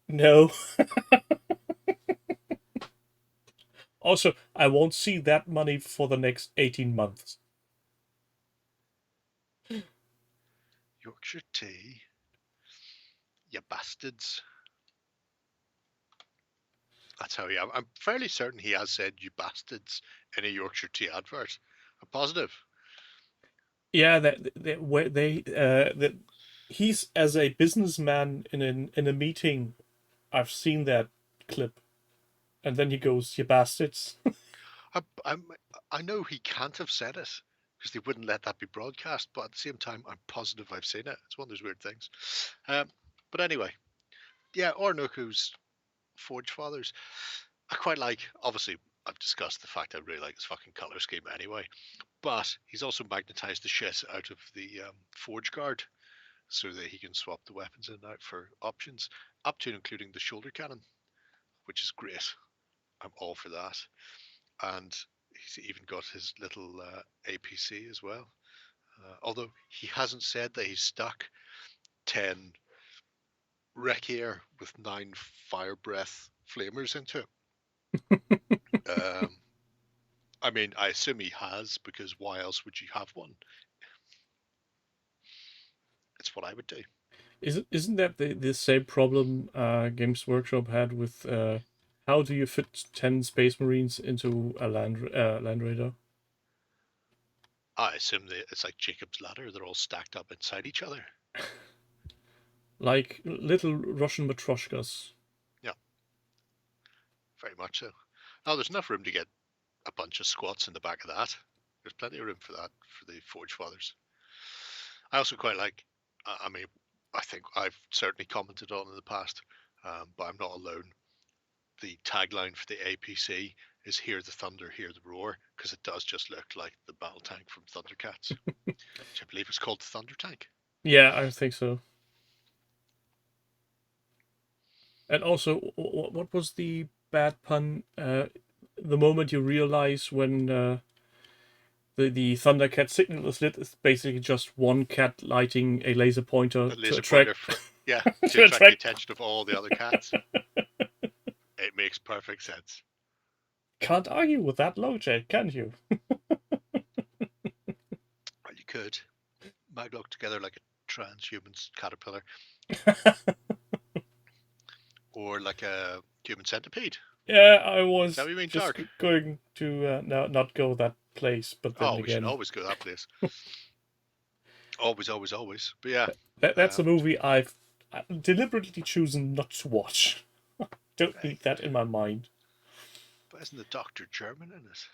no. Also, I won't see that money for the next 18 months. Yorkshire tea, you bastards. That's how I'm fairly certain he has said "you bastards" in a Yorkshire tea advert. I'm positive. Yeah, that he's as a businessman in a meeting. I've seen that clip, and then he goes, "You bastards." I know he can't have said it because they wouldn't let that be broadcast, but at the same time, I'm positive I've seen it. It's one of those weird things. But anyway, yeah, Orinoco's Forge Fathers. I quite like. Obviously, I've discussed the fact I really like his fucking color scheme anyway. But he's also magnetized the shit out of the Forge Guard so that he can swap the weapons in and out for options, up to and including the shoulder cannon, which is great. I'm all for that. And he's even got his little APC as well. Although he hasn't said that he's stuck 10 Rekier with 9 fire breath flamers into it. I mean, I assume he has, because why else would you have one? It's what I would do. Isn't that the same problem Games Workshop had with how do you fit 10 Space Marines into a Land Raider? I assume that it's like Jacob's Ladder. They're all stacked up inside each other. Like little Russian matryoshkas. Yeah, very much so. Now, there's enough room to get a bunch of squats in the back of that. There's plenty of room for that for the Forge Fathers. I also quite like, I mean, I think I've certainly commented on in the past, but I'm not alone. The tagline for the APC is "Hear the thunder, hear the roar," because it does just look like the battle tank from Thundercats, which I believe is called the Thunder Tank. Yeah, I think so. And also, what was the bad pun? The moment you realize when the Thundercat signal is lit, it's basically just one cat lighting a laser pointer to attract. To attract the attention of all the other cats. It makes perfect sense. Can't argue with that logic, can you? Well, you could. MacLeod together like a transhuman caterpillar. Or like a human centipede. Yeah, I was mean, just Dark? going to not go that place, but then we again, should always go that place. Always. But yeah, that's a movie I've deliberately chosen not to watch. Don't need that in my mind. But isn't the Doctor German in it?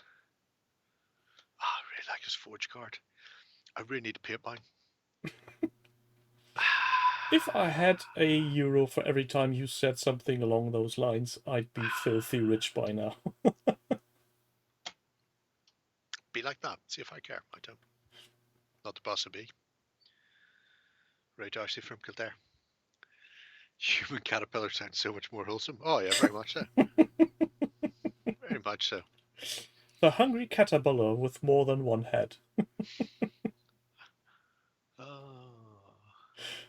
I really like his Forge card. I really need to paint mine. If I had €1 for every time you said something along those lines, I'd be filthy rich by now. Be like that. See if I care. I don't. Not the boss of me. Ray Darcy from Kildare. Human caterpillar sounds so much more wholesome. Oh yeah, very much so. Very much so. The hungry caterpillar with more than one head.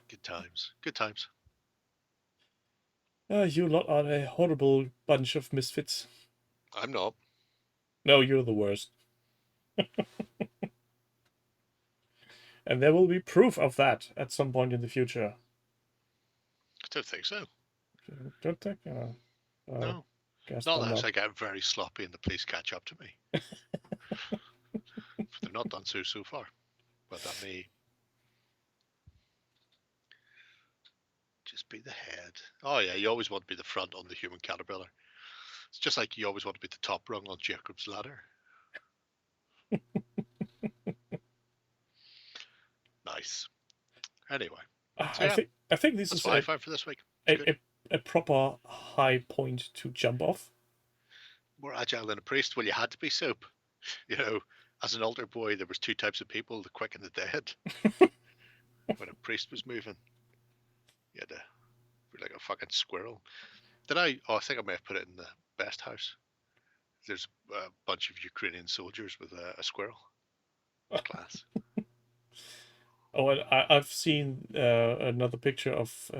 Good times. Good times. You lot are a horrible bunch of misfits. I'm not. No, you're the worst. And there will be proof of that at some point in the future. I don't think so. Don't think? No. Guess Not I'm unless not. I get very sloppy and the police catch up to me. They've not done so far. But that may just be the head. Oh yeah, you always want to be the front on the human caterpillar. It's just like you always want to be the top rung on Jacob's Ladder. Nice. Anyway. I I think this That's is what I found for this week. It's good. a proper high point to jump off. More agile than a priest. Well, you had to be soap. You know, as an altar boy, there was two types of people: the quick and the dead. When a priest was moving, you had to be like a fucking squirrel. Did I? Oh, I think I may have put it in the best house. There's a bunch of Ukrainian soldiers with a squirrel. Class. Oh, and I've seen another picture of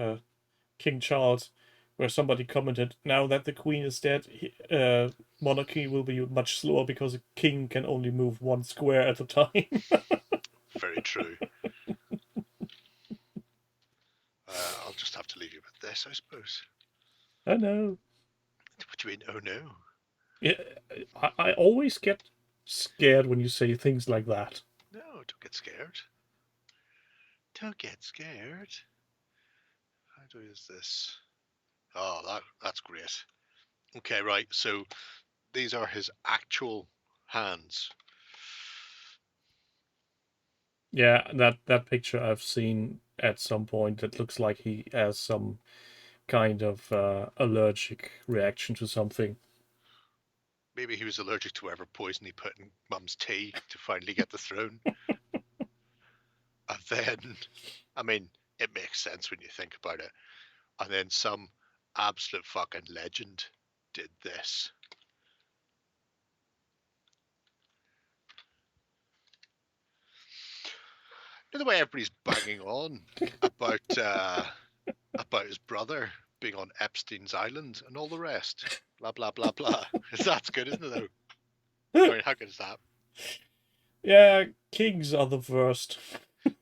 King Charles, where somebody commented, "Now that the Queen is dead, monarchy will be much slower because a king can only move one square at a time." Very true. I'll just have to leave you with this, I suppose. I know. What do you mean? Oh no. Yeah, I always get scared when you say things like that. No, don't get scared. Don't get scared. How do I use this? Oh, that's great. Okay, right. So these are his actual hands. Yeah, that picture I've seen at some point. That looks like he has some kind of allergic reaction to something. Maybe he was allergic to whatever poison he put in Mum's tea to finally get the throne. And then, I mean, it makes sense when you think about it. And then some absolute fucking legend did this. You know the way everybody's banging on about his brother being on Epstein's island and all the rest. Blah blah blah blah. That's good, isn't it though? I mean, how good is that? Yeah, kings are the worst.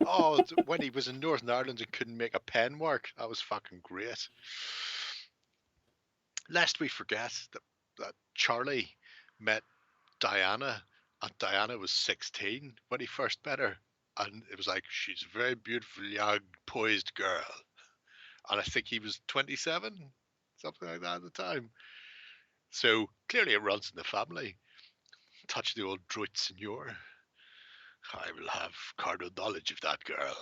Oh, when he was in Northern Ireland and couldn't make a pen work, that was fucking great. Lest we forget that Charlie met Diana, and Diana was 16 when he first met her. And it was like, she's a very beautiful, young, poised girl. And I think he was 27, something like that at the time. So clearly it runs in the family. Touch the old droit seigneur. I will have carnal knowledge of that girl.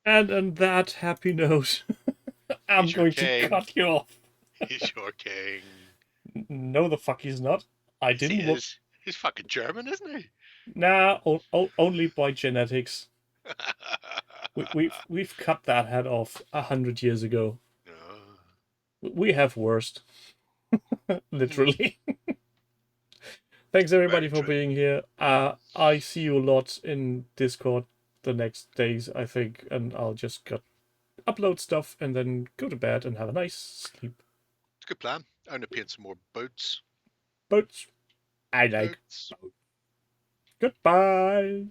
And on that happy note, I'm He's your going to king. cut you off. He's your king. No, the fuck he's not. I Yes, he didn't. is. He's fucking German, isn't he? Nah, only by genetics. We've cut that head off 100 years ago. No. We have worst, literally. Thanks everybody Very for true. being here. I see you a lot in Discord the next days, I think, and I'll just upload stuff and then go to bed and have a nice sleep. It's a good plan. I'm going to paint some more boats. But I like. Boats. Goodbye.